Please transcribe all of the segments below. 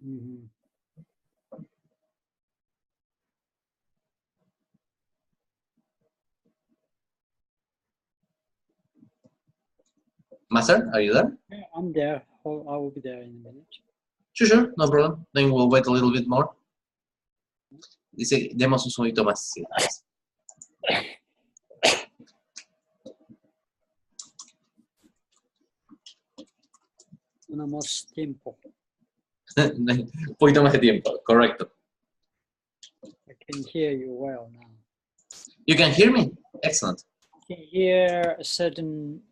Mm-hmm. Master, are you there? Yeah, I'm there. I will be there in a minute. Sure, no problem. Then we'll wait a little bit more. Dice, demos un segundito más. Sí. Tenemos tiempo. Un poquito más de tiempo, correcto. I can hear you well now. You can hear me? Excellent. I can hear certain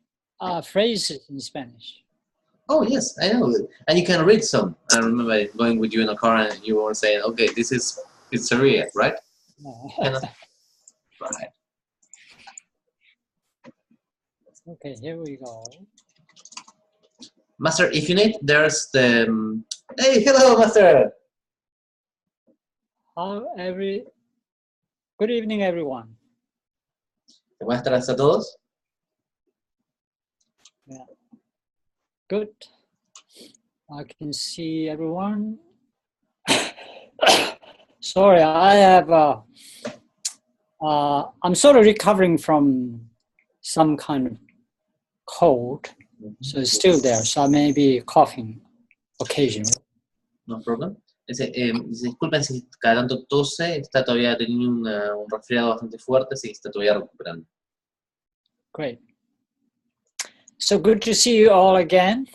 phrases in Spanish. Oh, yes, I know. And you can read some. I remember going with you in a car and you were saying, okay, this is pizzeria, right? Right. Okay, here we go. Master, if you need, there's the... Hey, hello, Master! Good evening, everyone. Buenas tardes a todos. Yeah. Good. I can see everyone. Sorry, I have... I'm sort of recovering from some kind of cold. So it's still there, so I may be coughing occasionally. No problem. Dice, disculpen si cada tanto tose, está todavía teniendo un resfriado bastante fuerte, sí, está todavía recuperando. Great. So good to see you all again.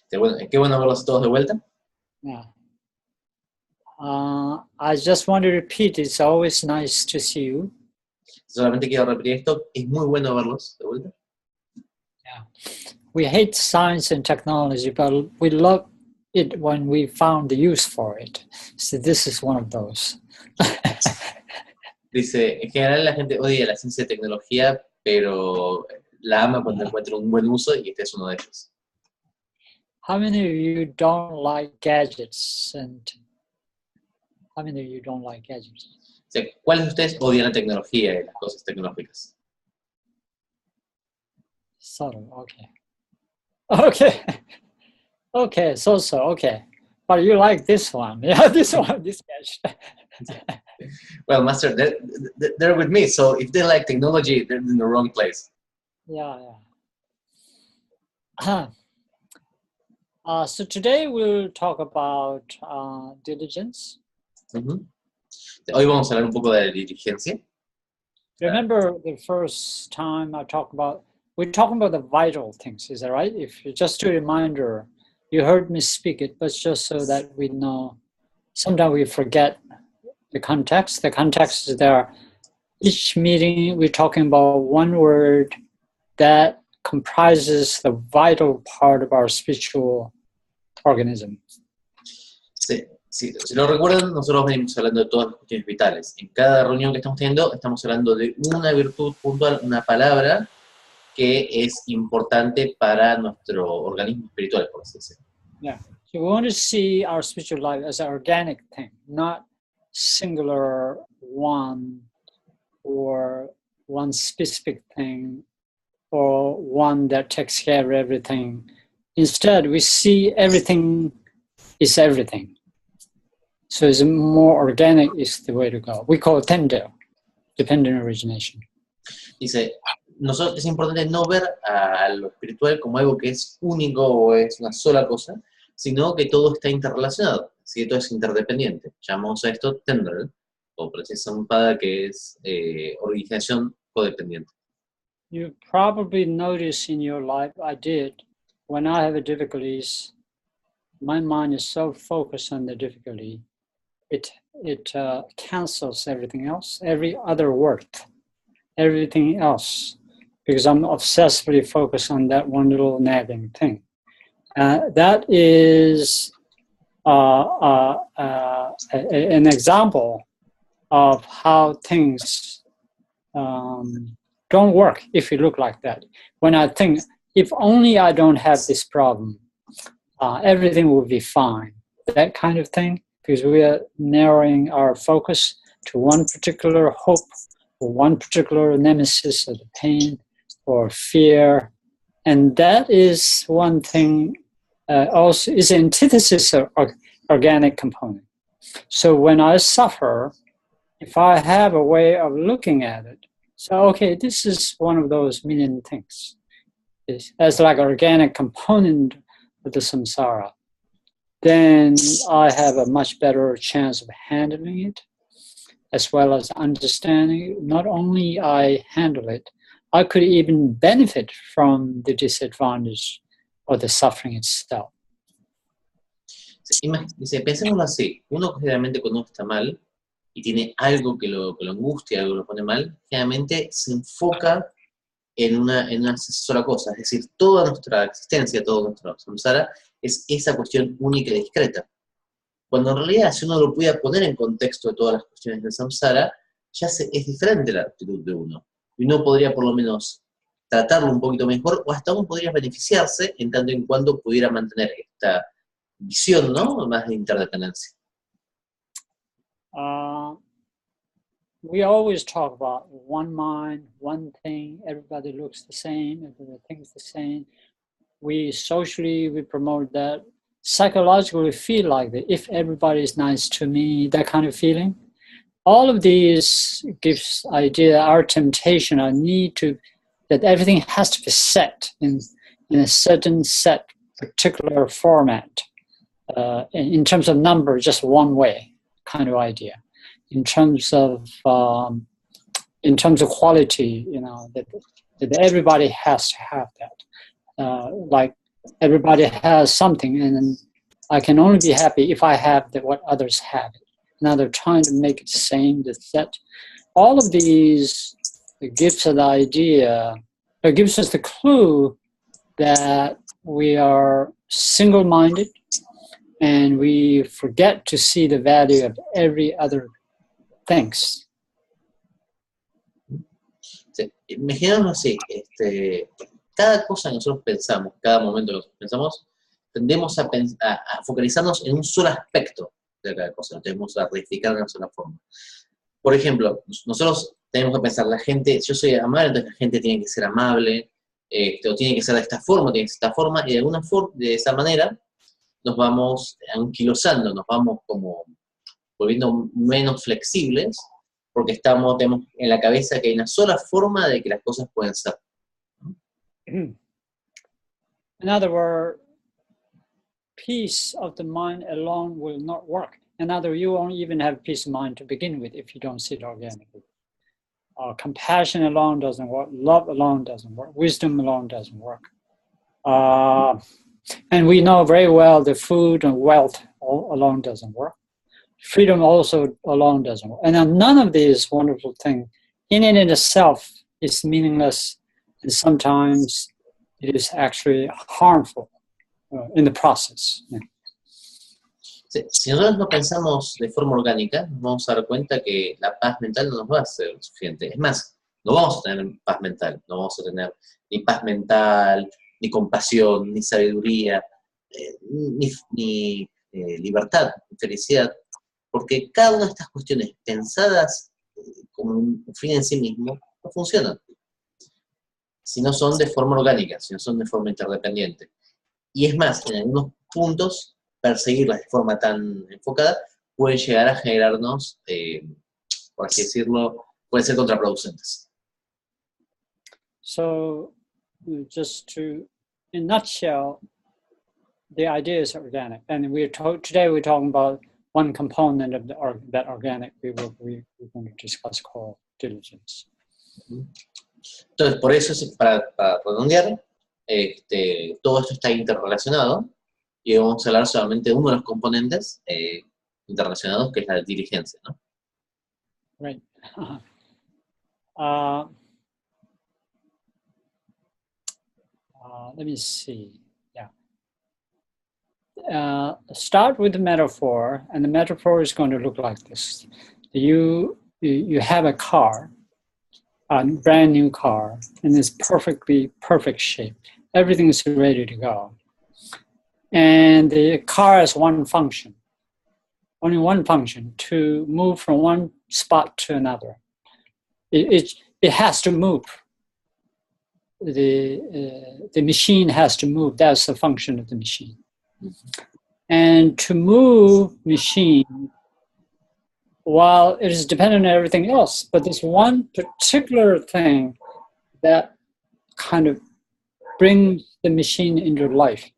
Qué bueno verlos todos de vuelta. Yeah. I just want to repeat, it's always nice to see you. Solamente quiero repetir esto, es muy bueno verlos de vuelta. Yeah. We hate science and technology, but we love it when we found the use for it. So this is one of those. Dice, en general la gente odia la ciencia y tecnología, pero la ama cuando encuentra un buen uso y este es uno de ellos. How many of you don't like gadgets? And how many of you don't like gadgets? Dice, ¿cuáles de ustedes odian la tecnología y las cosas tecnológicas? Subtle, okay. Okay. Okay, so, okay. But you like this one. Yeah, this one, this gadget. Well, Master, they're with me, so if they like technology, they're in the wrong place. Yeah, yeah. So today we'll talk about diligence. Uh-huh. Hoy vamos a hablar un poco de la diligencia. Remember the first time we're talking about the vital things, is that right? If just a reminder, you heard me speak it, but just so that we know, sometimes we forget the context. The context is there. Each meeting, we're talking about one word that comprises the vital part of our spiritual organism. Sí, si lo recuerdan, nosotros venimos hablando de todas las cuestiones vitales. En cada reunión que estamos teniendo, estamos hablando de una virtud puntual, una palabra que es importante para nuestro organismo espiritual, por así decirlo. Yeah. So we want to see our spiritual life as an organic thing, not singular one or one specific thing or one that takes care of everything. Instead, we see everything is everything. So it's more organic is the way to go. We call it tender, dependent origination. Dice, es importante no ver a lo espiritual como algo que es único o es una sola cosa, sino que todo está interrelacionado, ¿sí? Todo es interdependiente. Llamamos a esto tendril, o precisamente que es organización codependiente. You probably notice in your life, I did, when I have difficulties, my mind is so focused on the difficulty, it cancels everything else, every other word, everything else, because I'm obsessively focused on that one little nagging thing. That is an example of how things don't work if you look like that. When I think, if only I don't have this problem, everything will be fine. That kind of thing, because we are narrowing our focus to one particular hope or one particular nemesis of the pain or fear. And that is one thing also is antithesis of organic component. So when I suffer, if I have a way of looking at it, so okay, this is one of those million things. As like an organic component of the samsara, then I have a much better chance of handling it, as well as understanding it. Not only I handle it, I could even benefit from the disadvantage or the suffering itself. Dice, pensémoslo así, uno generalmente cuando uno está mal y tiene algo que lo angustia, algo que lo pone mal, generalmente se enfoca en una sola cosa, es decir, toda nuestra existencia, todo nuestro samsara, es esa cuestión única y discreta. Cuando en realidad, si uno lo pudiera poner en contexto de todas las cuestiones del samsara, ya es diferente la actitud de uno. Y uno podría por lo menos tratarlo un poquito mejor, o hasta uno podría beneficiarse en tanto en cuanto pudiera mantener esta visión, ¿no?, más de interdependencia. We always talk about one mind, one thing, everybody looks the same, everybody thinks the same. We promote that. Psychologically, we feel like that if everybody is nice to me, that kind of feeling. All of these gives idea, our temptation, our need to, that everything has to be set in a certain set, particular format. In terms of number, just one way kind of idea. In terms of quality, you know, that everybody has to have that. Like everybody has something, and I can only be happy if I have what others have. Now they're trying to make it the same, the set. All of these gives us the idea, it gives us the clue that we are single-minded, and we forget to see the value of every other things. Sí, imaginémonos así, cada cosa que nosotros pensamos, cada momento que nosotros pensamos, tendemos a focalizarnos en un solo aspecto de cada cosa, no tenemos a reificar de una sola forma. Por ejemplo, nosotros tenemos que pensar, la gente, yo soy amable, entonces la gente tiene que ser amable, o tiene que ser de esta forma, tiene que ser de esta forma, y de alguna forma, de esa manera, nos vamos anquilosando, nos vamos como volviendo menos flexibles, porque tenemos en la cabeza que hay una sola forma de que las cosas pueden ser. In other words, peace of the mind alone will not work. In other words, you won't even have peace of mind to begin with if you don't see it organically. Compassion alone doesn't work. Love alone doesn't work. Wisdom alone doesn't work. And we know very well that food and wealth alone doesn't work. Freedom also alone doesn't work. And none of these wonderful things in and in itself is meaningless, and sometimes it is actually harmful in the process. Yeah. Si nosotros no pensamos de forma orgánica, nos vamos a dar cuenta que la paz mental no nos va a ser suficiente. Es más, no vamos a tener paz mental, no vamos a tener ni paz mental, ni compasión, ni sabiduría, ni libertad, ni felicidad, porque cada una de estas cuestiones pensadas como un fin en sí mismo no funcionan, si no son de forma orgánica, si no son de forma interdependiente. Y es más, en algunos puntos, perseguirlas de forma tan enfocada puede llegar a generarnos, por así decirlo, pueden ser contraproducentes. So, just to, in a nutshell, the idea is organic, and today we're talking about one component of that organic we're going to discuss called diligence. Entonces, por eso, para redondear, todo esto está interrelacionado y vamos a hablar solamente de uno de los componentes interrelacionados, que es la diligencia, ¿no? Right. Let me see. Yeah. Start with the metaphor, and the metaphor is going to look like this. You have a car, a brand new car, in this perfect shape. Everything is ready to go. And the car has one function, only one function, to move from one spot to another. It has to move. The machine has to move. That's the function of the machine. And to move machine, while it is dependent on everything else, but there's one particular thing that kind of brings the machine into life,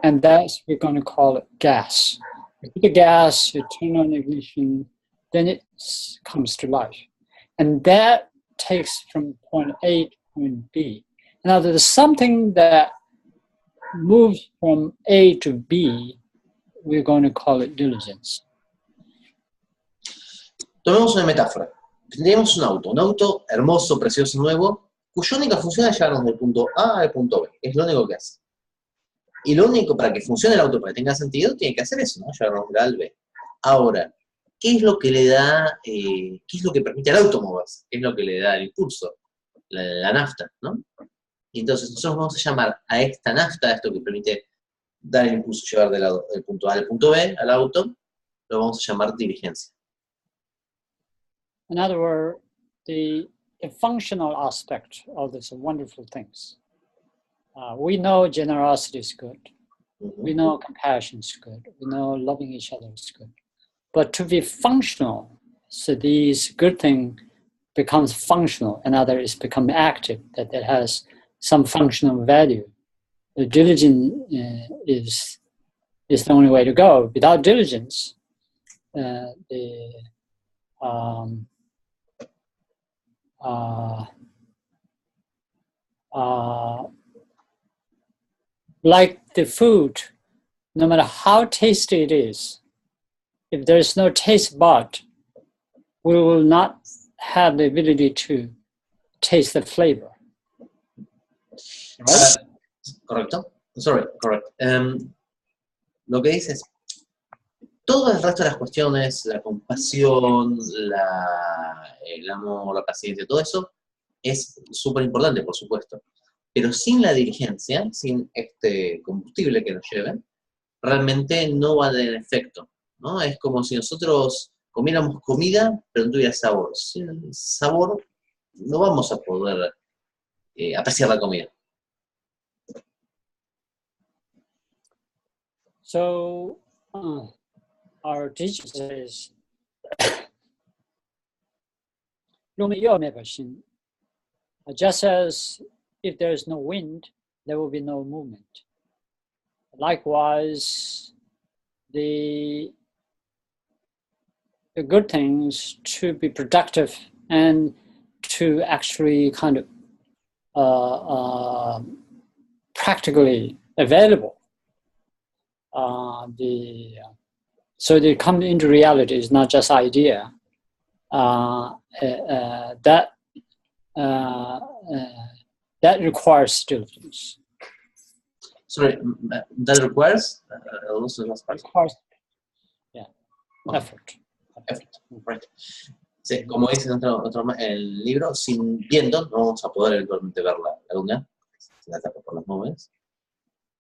and that's, we're going to call it gas. You put the gas, you turn on the ignition, then it comes to life. And that takes from point A to point B. Now there's something that moves from A to B, we're going to call it diligence. Tomemos una metáfora. Tenemos un auto hermoso, precioso, nuevo, cuya única función es llevarnos del punto A al punto B. Es lo único que hace. Y lo único, para que funcione el auto, para que tenga sentido, tiene que hacer eso, ¿no? Llevarnos del A al B. Ahora, ¿qué es lo que le da, qué es lo que permite al auto moverse? ¿Qué es lo que le da el impulso? La nafta, ¿no? Y entonces nosotros vamos a llamar a esta nafta, a esto que permite dar el impulso, llevar del punto A al punto B, al auto, lo vamos a llamar diligencia. In other words, the functional aspect of these wonderful things. We know generosity is good. We know compassion is good. We know loving each other is good. But to be functional, so these good things becomes functional, and other is become active, that it has some functional value. The diligence is the only way to go. Without diligence, like the food, no matter how tasty it is, if there is no taste bud, we will not have the ability to taste the flavor. Right? Correcto. Sorry, correct. Lo que dices, todo el resto de las cuestiones, la compasión, el amor, la paciencia, todo eso es súper importante, por supuesto. Pero sin la diligencia, sin este combustible que nos lleve, realmente no va a tener efecto, ¿no? Es como si nosotros comiéramos comida, pero no tuviera sabor. Sin el sabor no vamos a poder apreciar la comida. So, our teacher says, just as if there is no wind, there will be no movement. Likewise, the good things to be productive and to actually kind of practically available. So they come into reality is not just idea. That requires diligence. Sorry, that requires also requires, yeah, effort. Right. Sí, como dice en el libro, sin viento no vamos a poder eventualmente ver la luna, se la tapa por las nubes.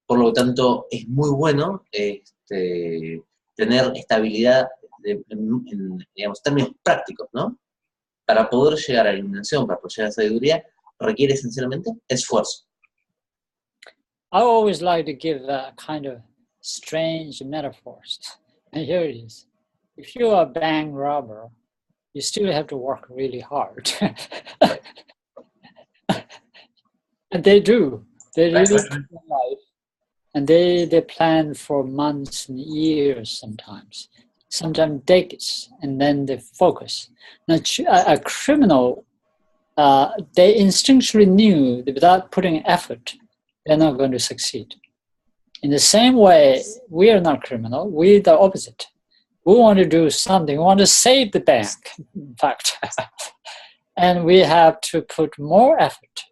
Por lo tanto, es muy bueno tener estabilidad en, digamos, términos prácticos, ¿no? Para poder llegar a la iluminación, para poder llegar a la sabiduría, requiere esencialmente esfuerzo. I always like to give kind of strange metaphors. And here it is. If you are a bank robber, you still have to work really hard. And they do. They really do life. And they plan for months and years sometimes decades, and then they focus. Now, a criminal, they instinctually knew that without putting effort, they're not going to succeed. In the same way, we are not criminal, we're the opposite. We want to do something, we want to save the bank, in fact. And we have to put more effort.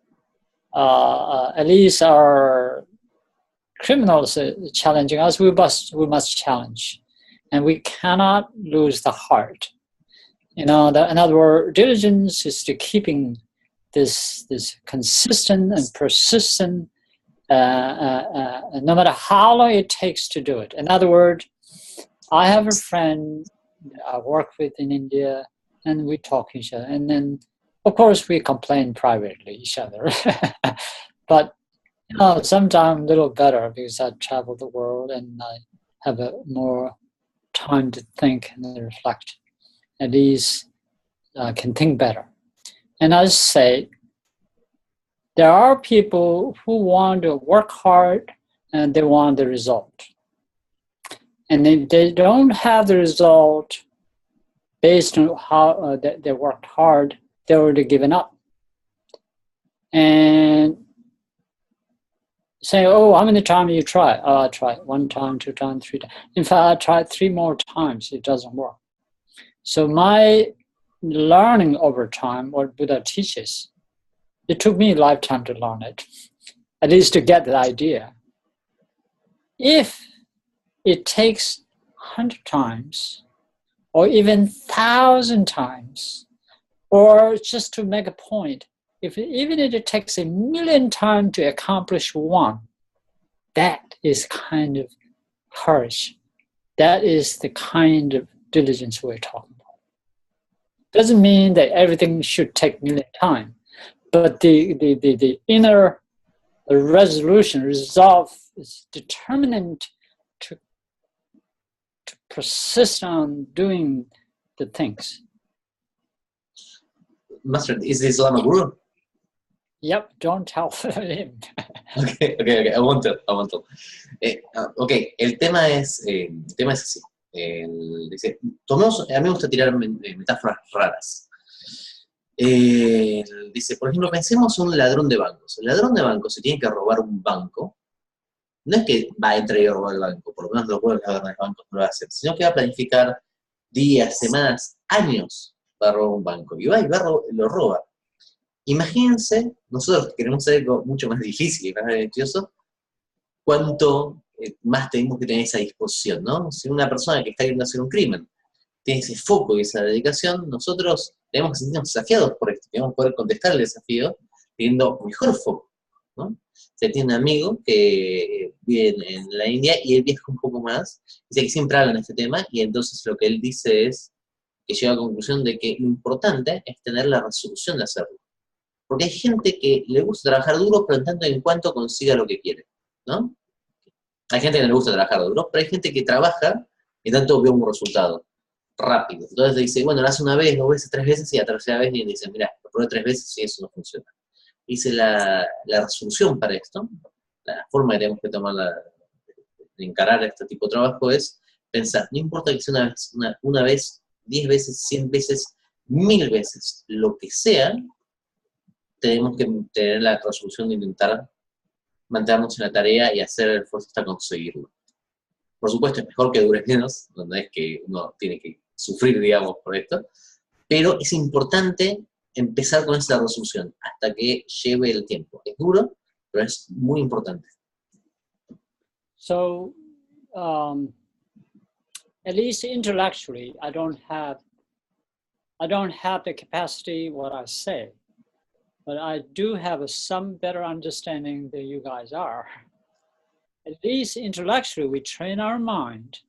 At least our criminals challenging us, we must challenge. And we cannot lose the heart. You know, in other words, diligence is to keeping this consistent and persistent, no matter how long it takes to do it. In other words, I have a friend I work with in India, and we talk to each other. And then, of course, we complain privately each other. But you know, sometimes a little better because I travel the world and I have a more time to think and reflect. At least can think better. And I say, there are people who want to work hard and they want the result. And if they don't have the result based on how they worked hard, they're already given up. And say, oh, how many times you try? Oh, I tried 1 time, 2 times, 3 times. In fact, I tried 3 more times. It doesn't work. So my learning over time, what Buddha teaches, it took me a lifetime to learn it, at least to get the idea. If it takes 100 times, or even 1,000 times, or just to make a point, even if it takes 1,000,000 times to accomplish one, that is kind of courage. That is the kind of diligence we're talking about. Doesn't mean that everything should take 1,000,000 times, but the inner resolution, resolve is determined to persist on doing the things. Master, is this Lama Guru? Yep, don't tell him. Okay, I want to. El tema es así. Dice, tomemos, a mí me gusta tirar metáforas raras. Dice, por ejemplo, pensemos en un ladrón de bancos. El ladrón de bancos, si tiene que robar un banco, no es que va a entrar y a robar el banco, por lo menos los buenos ladrones de bancos no lo va a hacer, sino que va a planificar días, semanas, años para robar un banco. Y va y lo roba. Imagínense, nosotros que queremos hacer algo mucho más difícil y más beneficioso, cuánto más tenemos que tener esa disposición, ¿no? Si una persona que está queriendo hacer un crimen tiene ese foco y esa dedicación, nosotros tenemos que sentirnos desafiados por esto, tenemos que poder contestar el desafío teniendo mejor foco, ¿no? Se tiene un amigo que vive en la India y él viaja un poco más, dice que siempre hablan de este tema, y entonces lo que él dice es que llega a la conclusión de que lo importante es tener la resolución de hacerlo. Porque hay gente que le gusta trabajar duro, pero en tanto en cuanto consiga lo que quiere, ¿no? Hay gente que no le gusta trabajar duro, pero hay gente que trabaja y en tanto ve un resultado rápido. Entonces dice, bueno, lo hace 1 vez, 2 veces, 3 veces, y a la 3ª vez y dice, mira, lo probé 3 veces y eso no funciona. Dice la resolución para esto, la forma que tenemos que tomar de encarar este tipo de trabajo es pensar, no importa que sea una vez, 10 veces, 100 veces, 1000 veces, lo que sea, tenemos que tener la resolución de intentar mantenernos en la tarea y hacer el esfuerzo hasta conseguirlo. Por supuesto, es mejor que dure menos, no es que uno tiene que sufrir, digamos, por esto, pero es importante empezar con esa resolución hasta que lleve el tiempo. Es duro, pero es muy importante. So, at least intellectually, I don't have the capacity what I say. But I do have some better understanding than you guys are. At least intellectually, we train our mind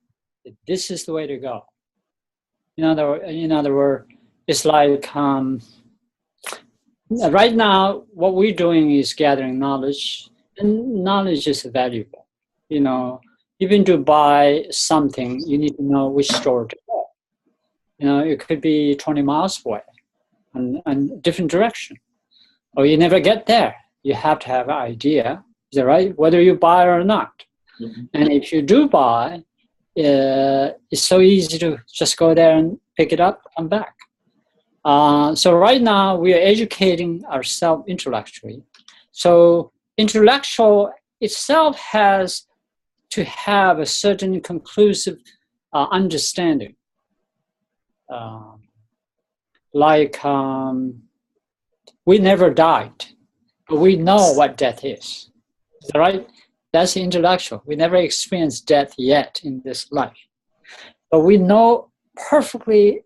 that this is the way to go. In other words, it's like right now, what we're doing is gathering knowledge, and knowledge is valuable. You know, even to buy something, you need to know which store to go. You know, it could be 20 miles away and different direction. Or you never get there. You have to have an idea, is that right? Whether you buy or not. Mm-hmm. And if you do buy, it's so easy to just go there and pick it up, come back. So right now we are educating ourselves intellectually. So intellectual itself has to have a certain conclusive understanding. We never died, but we know what death is. Is that right? That's intellectual. We never experienced death yet in this life. But we know perfectly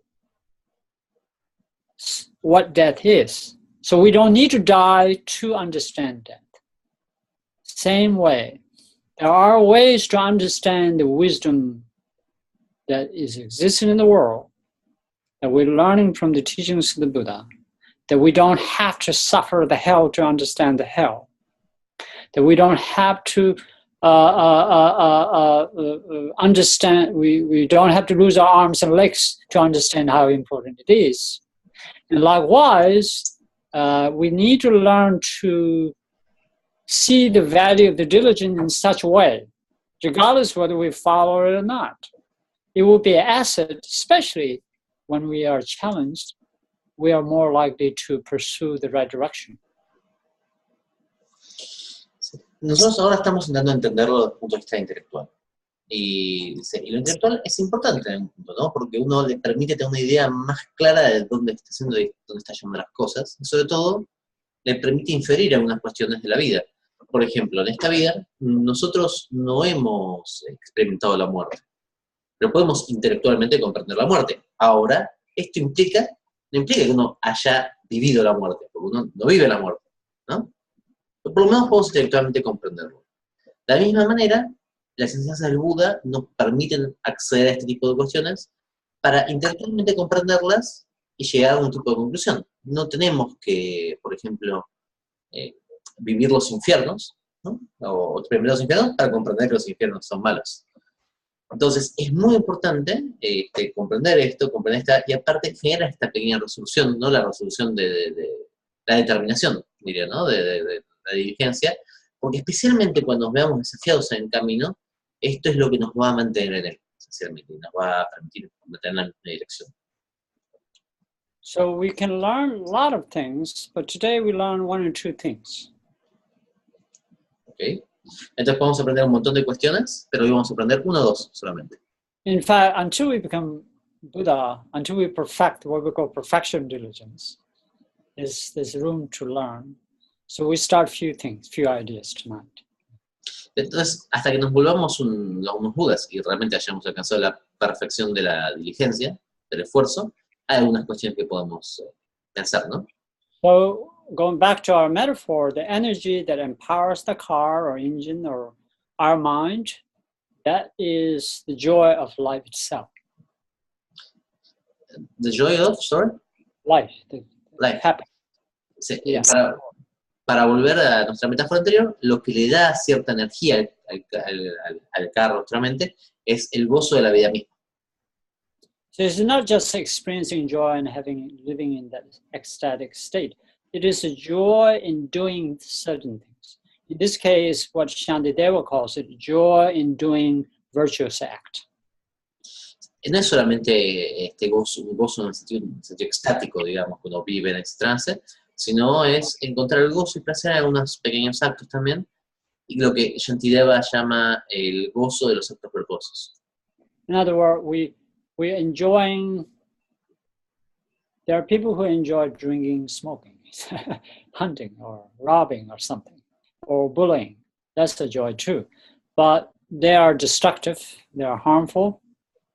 what death is. So we don't need to die to understand death. Same way, there are ways to understand the wisdom that is existing in the world, that we're learning from the teachings of the Buddha, that we don't have to suffer the hell to understand the hell, that we don't have to understand. We don't have to lose our arms and legs to understand how important it is. And likewise, we need to learn to see the value of the diligence in such a way, regardless whether we follow it or not. It will be an asset, especially when we are challenged. We are more likely to pursue the right direction. Nosotros ahora estamos intentando entenderlo desde el punto de vista intelectual. Y lo intelectual es importante en un punto, ¿no? Porque uno le permite tener una idea más clara de dónde está haciendo y dónde está llevando las cosas. Y sobre todo, le permite inferir algunas cuestiones de la vida. Por ejemplo, en esta vida, nosotros no hemos experimentado la muerte, pero podemos intelectualmente comprender la muerte. Ahora, esto no implica que uno haya vivido la muerte, porque uno no vive la muerte, ¿no? Pero por lo menos podemos intelectualmente comprenderlo. De la misma manera, las enseñanzas del Buda nos permiten acceder a este tipo de cuestiones para intelectualmente comprenderlas y llegar a un tipo de conclusión. No tenemos que, por ejemplo, vivir los infiernos, ¿no? O experimentar los infiernos para comprender que los infiernos son malos. Entonces, es muy importante comprender esto, y aparte generar esta pequeña resolución, ¿no? La resolución de la determinación, diría, ¿no? De la diligencia, porque especialmente cuando nos veamos desafiados en el camino, esto es lo que nos va a mantener en él, esencialmente, y nos va a permitir mantener en la dirección. So we can learn a lot of things, but today we learn one or two things. Okay. Entonces podemos aprender un montón de cuestiones, pero hoy vamos a aprender una o dos solamente. In fact, until we become Buddha, until we perfect what we call perfection diligence, there's room to learn. So we start few ideas tonight. Entonces, hasta que nos volvamos unos budas y realmente hayamos alcanzado la perfección de la diligencia, del esfuerzo, hay algunas cuestiones que podemos pensar, ¿no? So, going back to our metaphor, the energy that empowers the car or engine or our mind, that is the joy of life itself. The joy of, sorry? Life. Life. Happiness. Sí, Yeah. Para volver a nuestra metáfora anterior, lo que le da cierta energía al carro, nuestra mente, es el gozo de la vida misma. So it's not just experiencing joy and living in that ecstatic state. It is a joy in doing certain things. In this case, what Shantideva calls it, joy in doing virtuous act. No es solamente este un gozo en un sentido extático, digamos, cuando vive en ese trance, sino es encontrar el gozo y placer en algunos pequeños actos también, y lo que Shantideva llama el gozo de los actos virtuosos. In other words, we're enjoying, there are people who enjoy drinking, smoking, hunting or robbing or something, or bullying. That's a joy too. But they are destructive, they are harmful.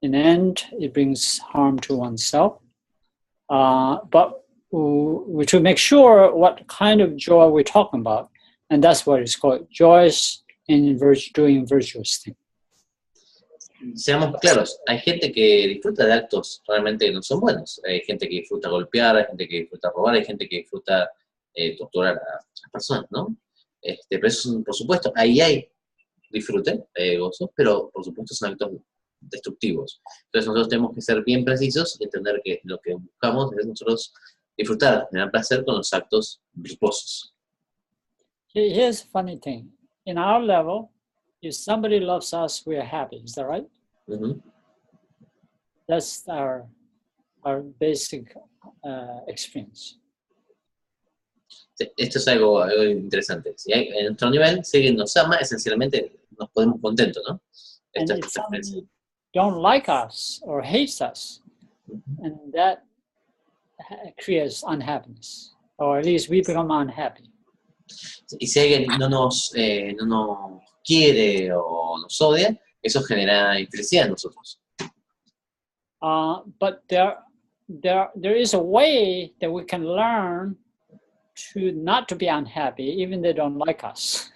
In the end, it brings harm to oneself. But we should make sure what kind of joy we're talking about. And that's what it's called, joys in doing virtuous things. Seamos claros, hay gente que disfruta de actos realmente que no son buenos. Hay gente que disfruta golpear, hay gente que disfruta robar, hay gente que disfruta torturar a las personas, ¿no? Pero eso, por supuesto, ahí hay disfrute, gozo, pero por supuesto son actos destructivos. Entonces nosotros tenemos que ser bien precisos y entender que lo que buscamos es nosotros disfrutar, tener placer con los actos virtuosos. Here's a funny thing. In our level, if somebody loves us, we are happy. Is that right? Mm-hmm. That's our basic experience. Esto es algo interesante. Si en nuestro nivel, si alguien nos ama, esencialmente nos podemos contentos, ¿no? And if somebody don't like us or hates us, and that creates unhappiness, or at least we become unhappy. Y si alguien no nos quiere o nos odia, eso genera infelicidad en nosotros. But there is a way that we can learn to not to be unhappy, even they don't like us.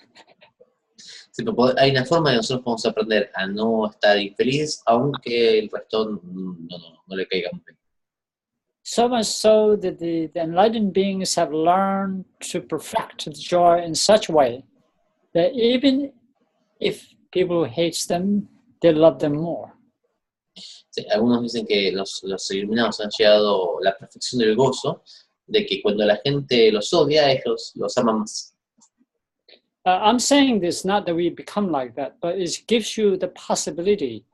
Sí, pero hay una forma de nosotros podemos aprender a no estar infelices, aunque el resto no le caiga muy bien. So much so that the enlightened beings have learned to perfect the joy in such a way that even if people hate them, they love them more. Sí, algunos dicen que los iluminados han llegado a la perfección del gozo, de que cuando la gente los odia, ellos los aman más. I'm saying this not that we become like that, but it gives you the possibility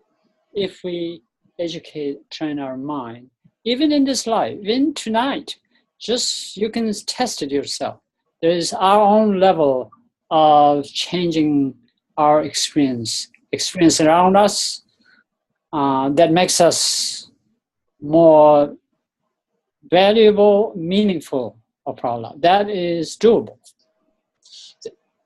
if we educate, train our mind, even in this life, even tonight, just you can test it yourself. There is our own level of changing our experience around us that makes us more valuable, meaningful of our life. That is doable.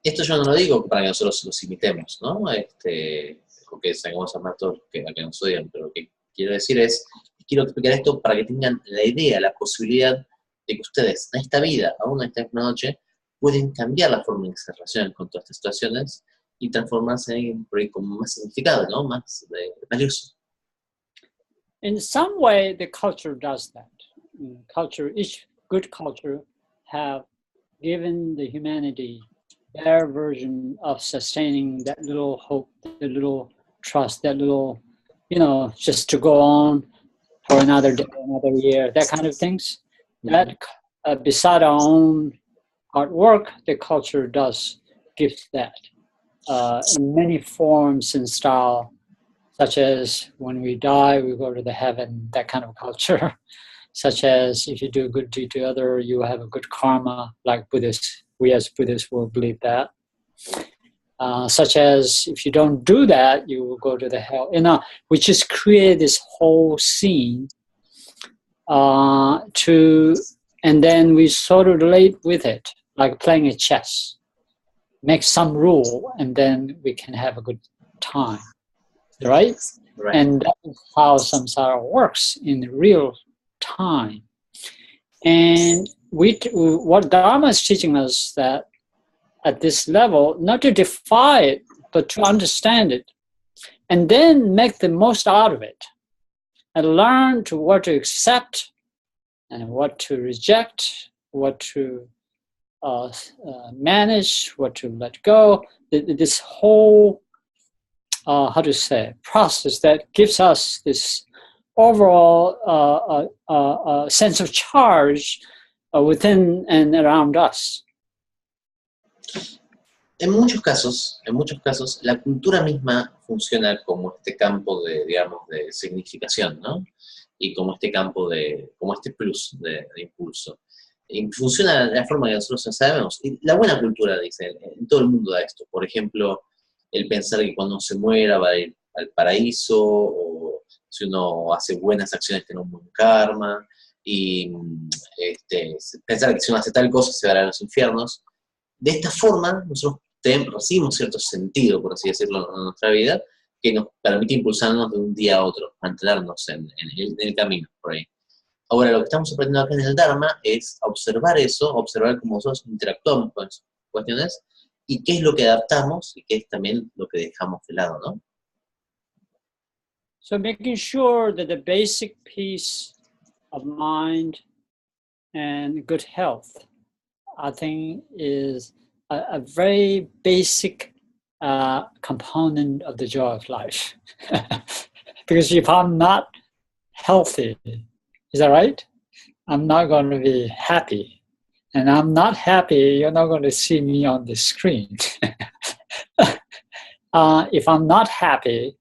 Esto yo no lo digo para que nosotros los imitemos, ¿no? O que saquemos a más todos a que nos odian, pero lo que quiero decir es, quiero explicar esto para que tengan la idea, la posibilidad de que ustedes en esta vida, aún en esta misma noche, pueden cambiar la forma en que se relacionan con todas estas situaciones y transformarse en un proyecto con más significado, ¿no? Más valioso. In some way, the culture does that. Each good culture have given the humanity their version of sustaining that little hope, the little trust, that little, just to go on for another day, another year, that kind of things. That beside our own hard work, the culture does give that in many forms and style, such as when we die, we go to the heaven, that kind of culture. Such as if you do a good deed to other, you have a good karma, like Buddhists. We as Buddhists will believe that. Such as if you don't do that, you will go to the hell. We just create this whole scene and then we sort of relate with it, like playing a chess. Make some rule, and then we can have a good time, right? And that's how samsara works in real time. And what Dharma is teaching us that at this level, not to defy it, but to understand it, and then make the most out of it, and learn to what to accept and what to reject, what to manage, what to let go. This whole, process that gives us this overall sense of charge within and around us. En muchos casos, la cultura misma funciona como este campo de, digamos, de significación, ¿no? Y como este campo como este plus de impulso. Y funciona de la forma que nosotros sabemos. Y la buena cultura, dice, en todo el mundo da esto. Por ejemplo, el pensar que cuando uno se muera va a ir al paraíso, o si uno hace buenas acciones tiene un buen karma, y pensar que si uno hace tal cosa se va a los infiernos. De esta forma, nosotros recibimos cierto sentido, por así decirlo, en nuestra vida, que nos permite impulsarnos de un día a otro, mantenernos en el camino, por ahí. Ahora, lo que estamos aprendiendo acá en el Dharma es observar eso, observar cómo nosotros interactuamos con esas cuestiones, y qué es lo que adaptamos, y qué es también lo que dejamos de lado, ¿no? So making sure that the basic peace of mind and good health, I think, is a very basic component of the joy of life. Because if I'm not healthy, is that right? I'm not going to be happy. And I'm not happy, you're not going to see me on the screen. If I'm not happy,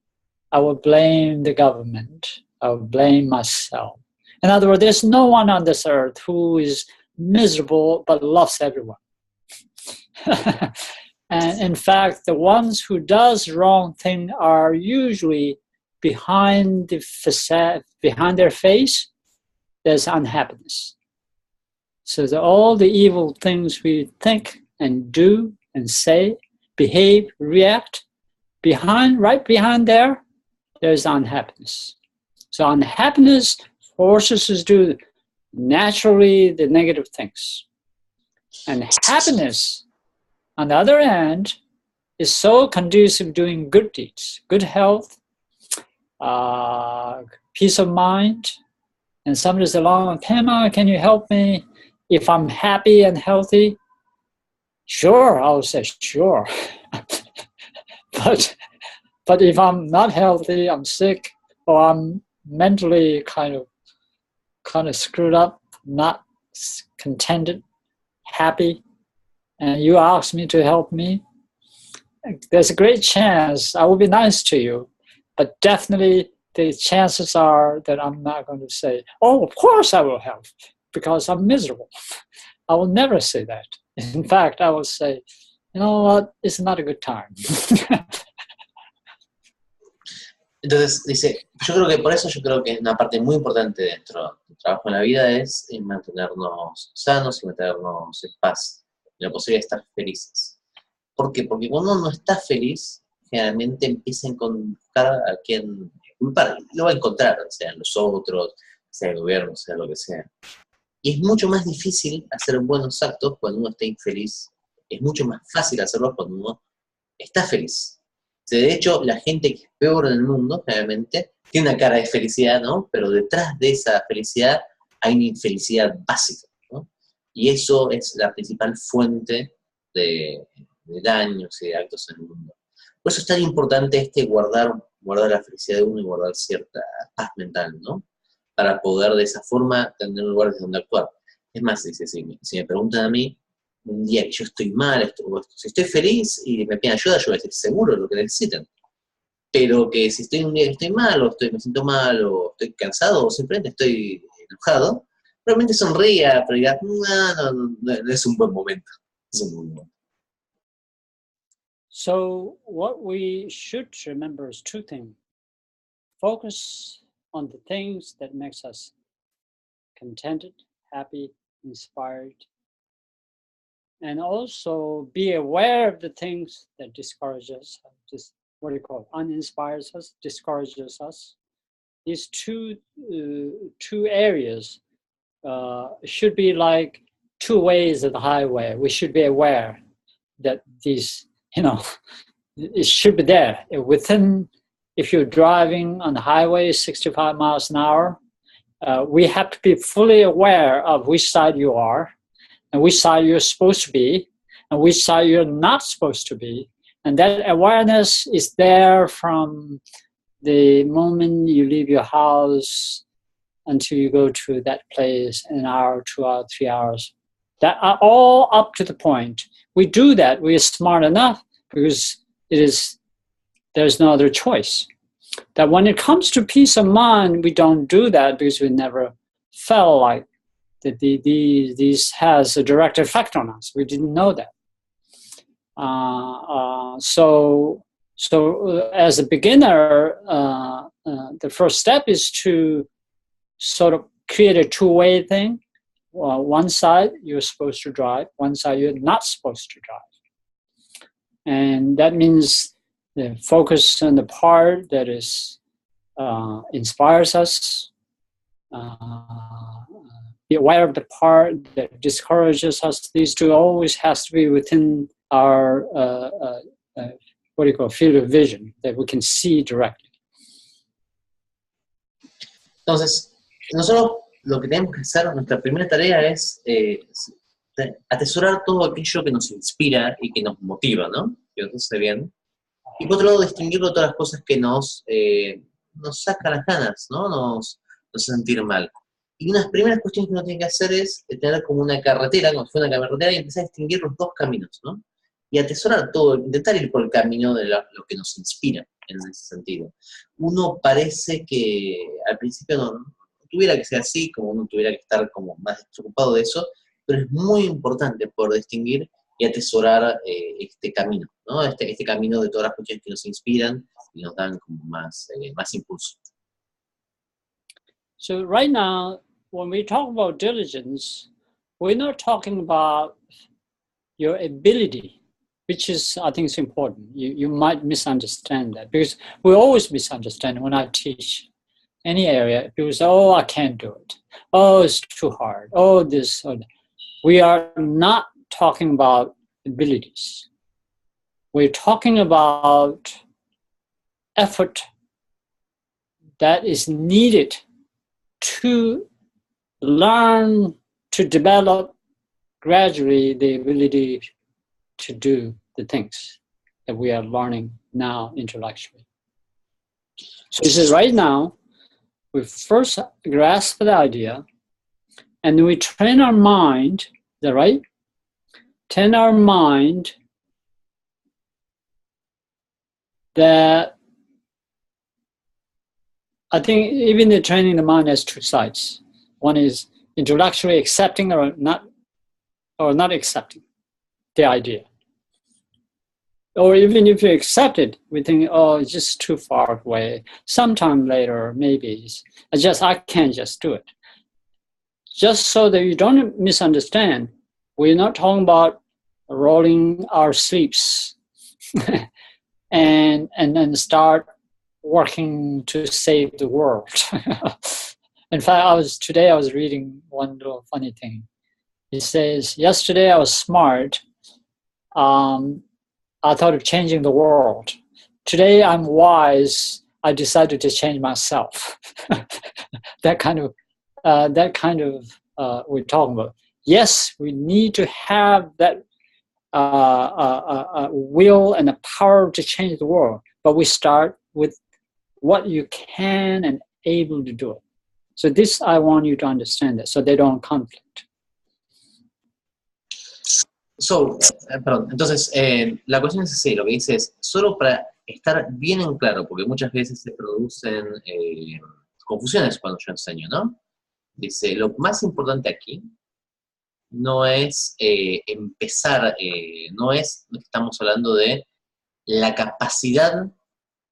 I will blame the government. I will blame myself. In other words, there's no one on this earth who is miserable but loves everyone. And in fact, the ones who does wrong thing are usually behind the facade, behind their face, there's unhappiness. So all the evil things we think and do and say, behave, react, right behind there, there's unhappiness. So unhappiness forces us to do naturally the negative things. And happiness, on the other hand, is so conducive doing good deeds, good health, peace of mind. And somebody's along, Pema, can you help me if I'm happy and healthy? Sure, I will say, sure. but if I'm not healthy, I'm sick, or I'm mentally kind of screwed up, not contented, happy, and you ask me to help me, there's a great chance I will be nice to you, but definitely the chances are that I'm not going to say, oh, of course I will help, because I'm miserable. I will never say that. In fact, I will say, you know what, it's not a good time. Entonces, dice, yo creo que por eso yo creo que una parte muy importante dentro del trabajo en la vida es mantenernos sanos y mantenernos en paz, la posibilidad de estar felices. ¿Por qué? Porque cuando uno no está feliz, generalmente empieza a buscar a quien culpar. Lo va a encontrar, sean los otros, sea el gobierno, sea lo que sea. Y es mucho más difícil hacer buenos actos cuando uno está infeliz. Es mucho más fácil hacerlos cuando uno está feliz. De hecho, la gente que es peor en el mundo, generalmente, tiene una cara de felicidad, ¿no? Pero detrás de esa felicidad hay una infelicidad básica, ¿no? Y eso es la principal fuente de daños y de actos en el mundo. Por eso es tan importante guardar la felicidad de uno y guardar cierta paz mental, ¿no? Para poder de esa forma tener lugares donde actuar. Es más, dice, si me preguntan a mí, un día que yo estoy mal, si estoy feliz y me piden ayuda, yo voy a decir seguro lo que necesiten. Pero que si estoy un día que estoy mal, o me siento mal, o estoy cansado, o simplemente estoy enojado, probablemente sonría, pero diga, no es un buen momento. Es un buen momento. So what we should remember is two things. Focus on the things that makes us contented, happy, inspired, and also be aware of the things that discourage us, uninspires us, discourages us. These two areas should be like two ways of the highway. We should be aware that these, it should be there. If you're driving on the highway 65 miles an hour, we have to be fully aware of which side you are, and which side you're supposed to be, and which side you're not supposed to be. And that awareness is there from the moment you leave your house until you go to that place, an hour, 2 hours, 3 hours. That are all up to the point. We do that, we are smart enough, because there's no other choice. That when it comes to peace of mind, we don't do that because we never felt like that these has a direct effect on us. We didn't know that. So as a beginner, the first step is to sort of create a two-way thing. One side you're supposed to drive, one side you're not supposed to drive. And that means the focus on the part that inspires us, be aware of the part that discourages us. These two always has to be within our field of vision, that we can see directly. Entonces, nosotros lo que tenemos que hacer, nuestra primera tarea es atesorar todo aquello que nos inspira y que nos motiva, ¿no? Que nos hace bien. Y por otro lado, distinguirlo de todas las cosas que nos sacan las ganas, ¿no? Nos hacen sentir mal. Y unas primeras cuestiones que uno tiene que hacer es tener como una carretera, como si fuera una carretera, y empezar a distinguir los dos caminos, ¿no? Y atesorar todo, intentar ir por el camino de lo que nos inspira en ese sentido. Uno parece que al principio no tuviera que ser así, como uno tuviera que estar como más despreocupado de eso, pero es muy importante poder distinguir y atesorar este camino, ¿no? Este camino de todas las cuestiones que nos inspiran y nos dan como más impulso. So right now, when we talk about diligence, we're not talking about your ability, which is, I think, is important. You might misunderstand that, because we always misunderstand when I teach any area. People say, oh, I can't do it. Oh, it's too hard. Oh, this or that. We are not talking about abilities. We're talking about effort that is needed to learn, to develop gradually the ability to do the things that we are learning now intellectually. So he says, right now, we first grasp the idea, and we train our mind, is that right? Train our mind that, I think even the training the mind has two sides. One is intellectually accepting or not accepting the idea. Or even if you accept it, we think, oh, it's just too far away. Sometime later, maybe. I can't just do it. Just so that you don't misunderstand, we're not talking about rolling our sleeves and then start working to save the world. In fact, today I was reading one little funny thing. It says, yesterday I was smart. I thought of changing the world. Today I'm wise. I decided to change myself. that kind of we're talking about. Yes, we need to have that will and the power to change the world, but we start with what you can and able to do it. So this, I want you to understand that, so they don't conflict. Perdón, entonces, la cuestión es así, lo que dice es, solo para estar bien en claro, porque muchas veces se producen confusiones cuando yo enseño, ¿no? Dice, lo más importante aquí no es empezar, no es que estamos hablando de la capacidad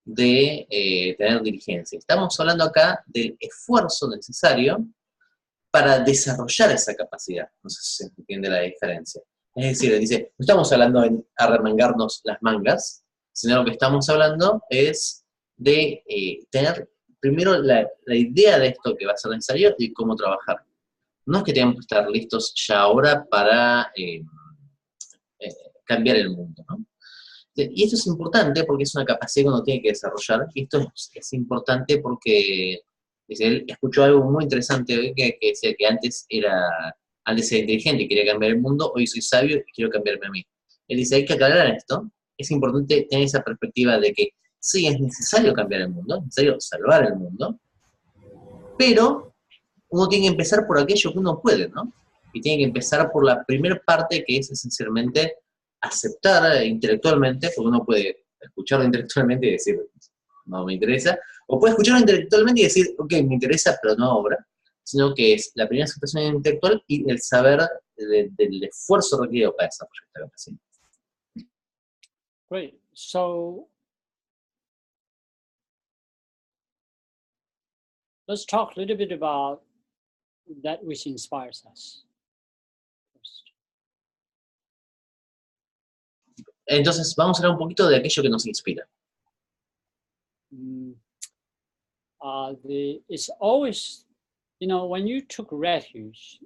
de tener diligencia. Estamos hablando acá del esfuerzo necesario para desarrollar esa capacidad. No sé si se entiende la diferencia. Es decir, dice, no estamos hablando de arremangarnos las mangas, sino lo que estamos hablando es de tener primero la idea de esto que va a ser necesario y cómo trabajar. No es que tengamos que estar listos ya ahora para cambiar el mundo, ¿no? Y esto es importante porque es una capacidad que uno tiene que desarrollar, y esto es importante porque dice, él escuchó algo muy interesante hoy que decía que antes era inteligente y quería cambiar el mundo, hoy soy sabio y quiero cambiarme a mí. Él dice, hay que aclarar esto, es importante tener esa perspectiva de que sí, es necesario cambiar el mundo, es necesario salvar el mundo, pero uno tiene que empezar por aquello que uno puede, ¿no? Y tiene que empezar por la primera parte, que es esencialmente aceptar intelectualmente, porque uno puede escucharlo intelectualmente y decir, no me interesa, o puede escucharlo intelectualmente y decir, ok, me interesa, pero no ahora, sino que es la primera aceptación intelectual y el saber del esfuerzo requerido para desarrollar esta capacidad. Great. So let's talk a little bit about that which inspires us. Entonces, vamos a hablar un poquito de aquello que nos inspira. It's always, when you took refuge,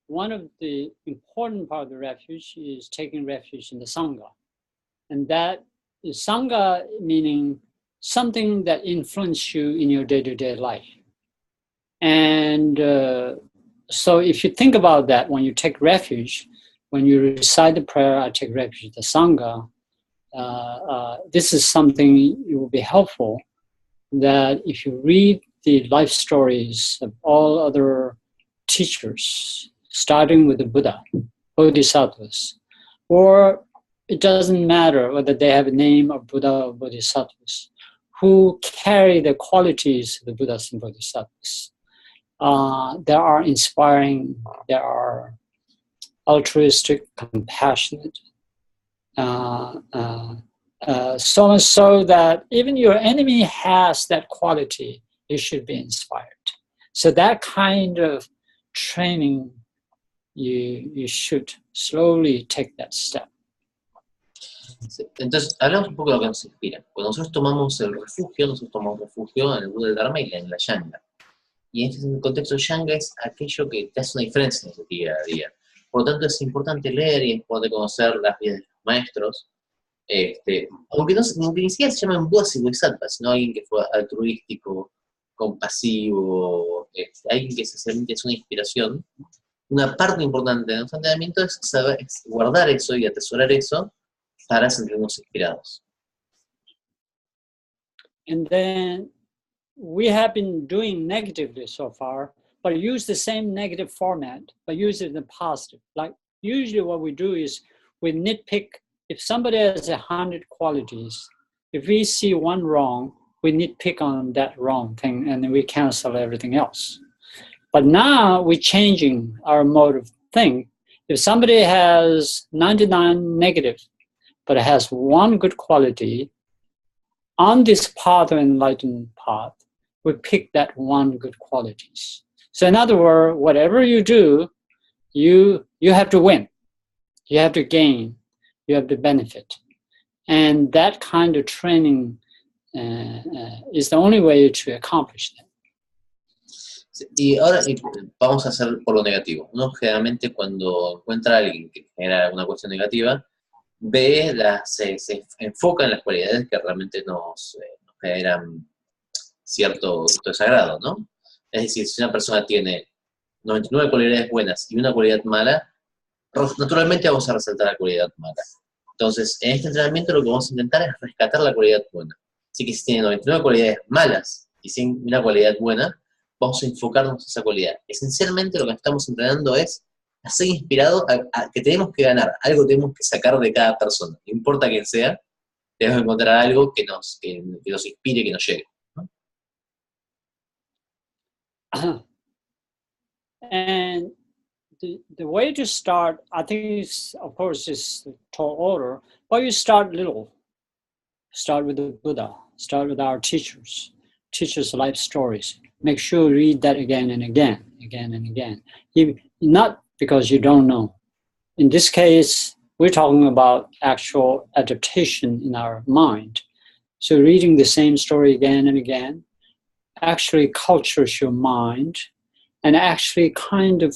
one of the important part of the refuge is taking refuge in the Sangha. And that is Sangha meaning something that influences you in your day-to-day life. And so if you think about that, when you take refuge, when you recite the prayer, I take refuge in the Sangha, this is something it will be helpful, that if you read the life stories of all other teachers, starting with the Buddha, Bodhisattvas, or it doesn't matter whether they have a name of Buddha or Bodhisattvas, who carry the qualities of the Buddhas and Bodhisattvas. They are inspiring, they are altruistic, compassionate, so much so that even your enemy has that quality, you should be inspired. So that kind of training, you should slowly take that step. Entonces, hablamos un poco de lo que nos inspira. Cuando nosotros tomamos refugio en el Buda del Dharma y en la Yanga. Y en este contexto, Yanga es aquello que te hace una diferencia en tu día a día. Por lo tanto, es importante leer y es importante conocer las vidas de los maestros. Aunque ni siquiera se llaman Budas y Bodhisattvas, sino alguien que fue altruístico, compasivo, alguien que esencialmente es una inspiración. Una parte importante de nuestro entrenamiento es guardar eso y atesorar eso para sentirnos inspirados. And then we have been doing negatively so far, but use the same negative format, but use it in the positive. Like usually what we do is we nitpick. If somebody has 100 qualities, if we see one wrong, we nitpick on that wrong thing and then we cancel everything else. But now we're changing our mode of thinking. If somebody has 99 negative, but has one good quality, on this path of enlightened path, we pick that one good qualities. So in other words, whatever you do, you have to win. You have to gain. You have to benefit. And that kind of training is the only way to accomplish that. Y ahora vamos a hacer por lo negativo. Uno generalmente cuando encuentra a alguien que genera una cuestión negativa, se enfoca en las cualidades que realmente nos generan cierto desagrado, ¿no? Es decir, si una persona tiene 99 cualidades buenas y una cualidad mala, naturalmente vamos a resaltar la cualidad mala. Entonces, en este entrenamiento lo que vamos a intentar es rescatar la cualidad buena. Así que si tiene 99 cualidades malas y sin una cualidad buena, vamos a enfocarnos en esa cualidad. Esencialmente lo que estamos entrenando es a ser inspirado a que tenemos que ganar, algo tenemos que sacar de cada persona. No importa quién sea, debemos encontrar algo que nos inspire, que nos llegue, ¿no? And the way to start, I think, is, of course, is tall order, but you start little. Start with the Buddha, start with our teachers life stories. Make sure you read that again and again. Not because you don't know. In this case, we're talking about actual adaptation in our mind. So reading the same story again and again actually cultures your mind and actually kind of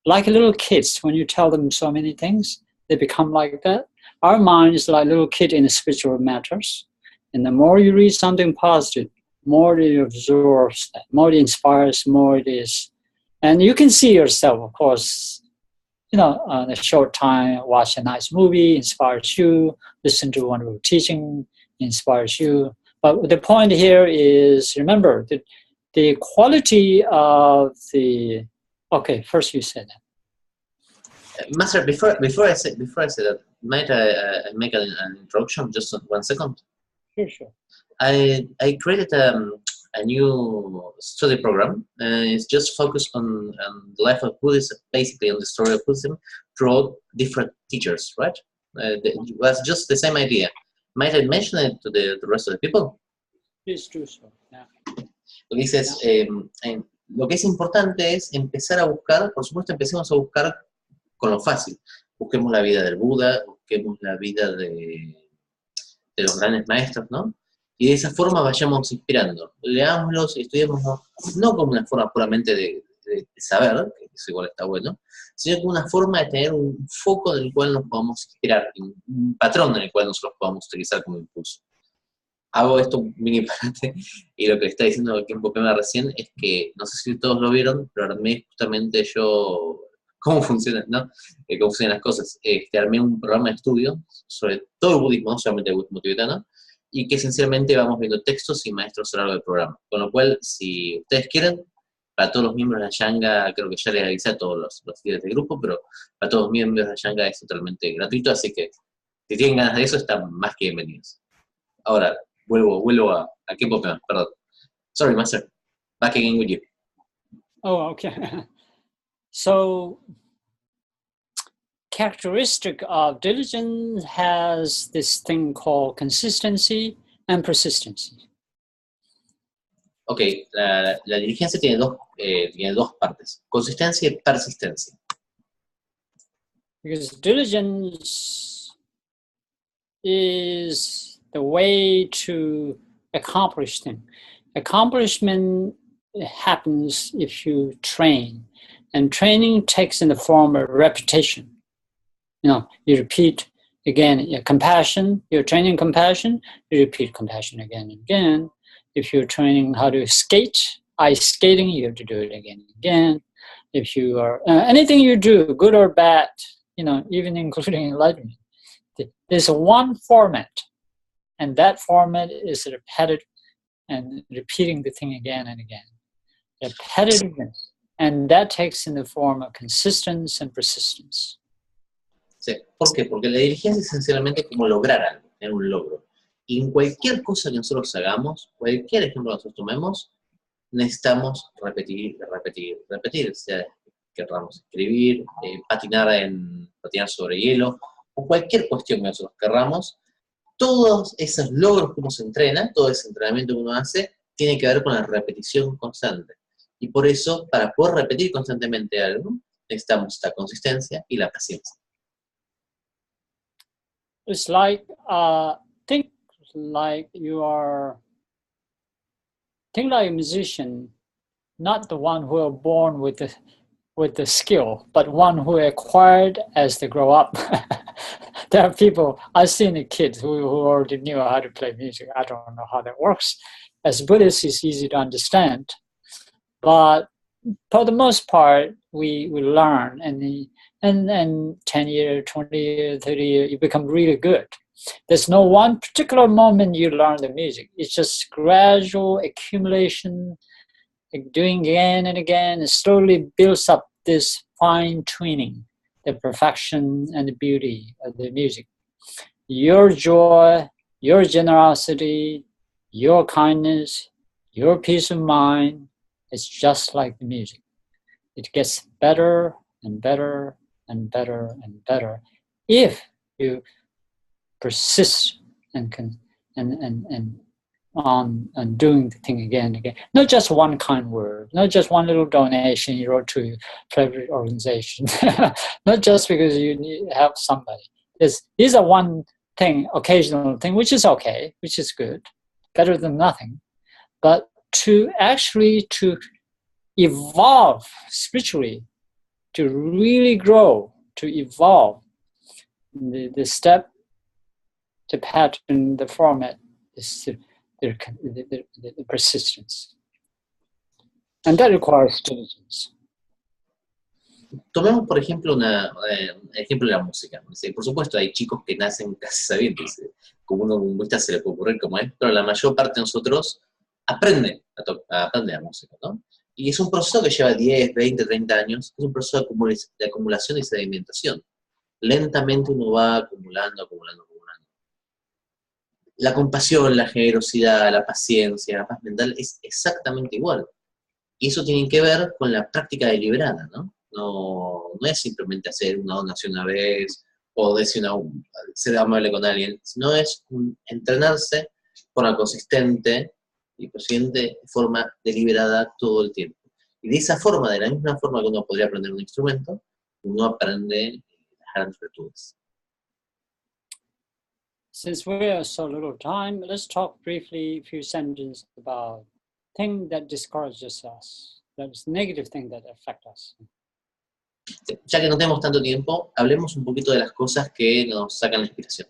like little kids, when you tell them so many things, they become like that. Our mind is like a little kid in spiritual matters. And the more you read something positive, more it absorbs that, more it inspires, more it is. And you can see yourself, of course, in a short time, watch a nice movie, inspires you, listen to wonderful teaching, inspires you. But the point here is, remember, the quality of the... Okay, first you said that. Master, before I say that, might I make an introduction, just 1 second? Sure. I created a new study program, and it's just focused on the life of Buddhism, basically on the story of Buddhism through different teachers, right? It was just the same idea. Might I mention it to the rest of the people? Please do so. Yeah. Lo que dices, lo que es importante es empezar a buscar, por supuesto, empecemos a buscar con lo fácil. Busquemos la vida del Buda, busquemos la vida de los grandes maestros, ¿no? Y de esa forma vayamos inspirando. Leámoslos y estudiémoslos, no como una forma puramente de saber, que eso igual está bueno, sino como una forma de tener un foco en el cual nos podamos inspirar, un patrón en el cual nosotros podamos utilizar como impulso. Hago esto un mini parate, y lo que está diciendo Khempo Pema recién es que, no sé si todos lo vieron, pero armé justamente yo cómo funcionan, ¿no? Cómo funcionan las cosas. Armé un programa de estudio sobre todo el budismo, no solamente el budismo tibetano, y que esencialmente vamos viendo textos y maestros a lo largo del programa. Con lo cual, si ustedes quieren, para todos los miembros de la Yanga, creo que ya les avisé a todos los líderes del grupo, pero para todos los miembros de la Yanga es totalmente gratuito, así que si tienen ganas de eso, están más que bienvenidos. Ahora, vuelvo a Khempo Pema, perdón. Sorry, Master. Back again with you. Oh, okay. So, characteristic of diligence has this thing called consistency and persistency. Ok, la diligencia tiene dos partes, consistencia y persistencia. Because diligence is the way to accomplish things. Accomplishment happens if you train, and training takes in the form of repetition. You repeat again. Compassion, you're training compassion, you repeat compassion again and again. If you're training how to skate, ice skating, you have to do it again and again. If you are, anything you do, good or bad, even including enlightenment, there's one format, and that format is repetitive and repeating the thing again and again. Repetitiveness. And that takes in the form of consistency and persistence. Sí. ¿Por qué? Porque la diligencia es esencialmente como lograr algo, tener un logro. Y en cualquier cosa que nosotros hagamos, cualquier ejemplo que nosotros tomemos, necesitamos repetir, repetir, repetir. O sea, querramos escribir, patinar sobre hielo, o cualquier cuestión que nosotros querramos, todos esos logros que uno se entrena, todo ese entrenamiento que uno hace, tiene que ver con la repetición constante. Y por eso, para poder repetir constantemente algo, necesitamos esta consistencia y la paciencia. It's like, think like a musician, not the one who are born with the skill, but one who acquired as they grow up. There are people, I've seen the kids who already knew how to play music. I don't know how that works. As Buddhists, it's easy to understand. But for the most part, we learn, and 10 years, 20 years, 30 years, you become really good. There's no one particular moment you learn the music. It's just gradual accumulation, like doing again and again. It slowly builds up this fine-tuning, the perfection and the beauty of the music. Your joy, your generosity, your kindness, your peace of mind, it's just like the music. It gets better and better and better and better if you persist and on doing the thing again and again. Not just one kind word, not just one little donation you wrote to your favorite organization, not just because you need help somebody. These are one thing, occasional thing, which is okay, which is good, better than nothing. But to evolve spiritually, to really grow, to evolve, the step, the pattern, the format is the persistence. And that requires diligence. Tomemos, por ejemplo, un ejemplo de la música. Por supuesto, hay chicos que nacen casi sabientes, como uno comunista se le puede ocurrir como es, pero la mayor parte de nosotros aprende la música, ¿no? Y es un proceso que lleva 10, 20, 30 años, es un proceso de acumulación y sedimentación. Lentamente uno va acumulando. La compasión, la generosidad, la paciencia, la paz mental es exactamente igual. Y eso tiene que ver con la práctica deliberada, ¿no? No es simplemente hacer una donación una vez o ser amable con alguien, sino es entrenarse de forma consistente y de forma deliberada todo el tiempo. Y de esa forma, de la misma forma que uno podría aprender un instrumento, uno aprende las grandes virtudes. Since we have so little time, let's talk briefly a few sentences about things that discourages us, that's negative things that affect us. Ya que no tenemos tanto tiempo, hablemos un poquito de las cosas que nos sacan la inspiración.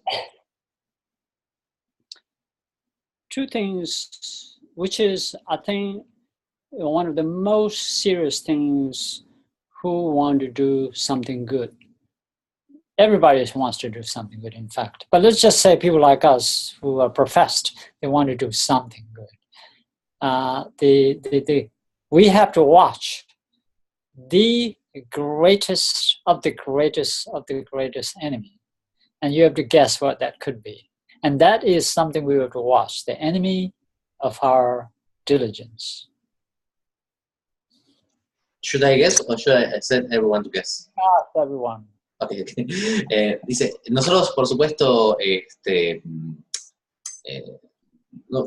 Two things, which is, I think, one of the most serious things who want to do something good. Everybody wants to do something good, in fact. But let's just say people like us who are professed, they want to do something good. We have to watch the greatest of the greatest of the greatest enemy. And you have to guess what that could be. And that is something we have to watch, the enemy of our diligence. Should I guess or should I send everyone to guess? Ask everyone. Okay. Dice, nosotros, por supuesto,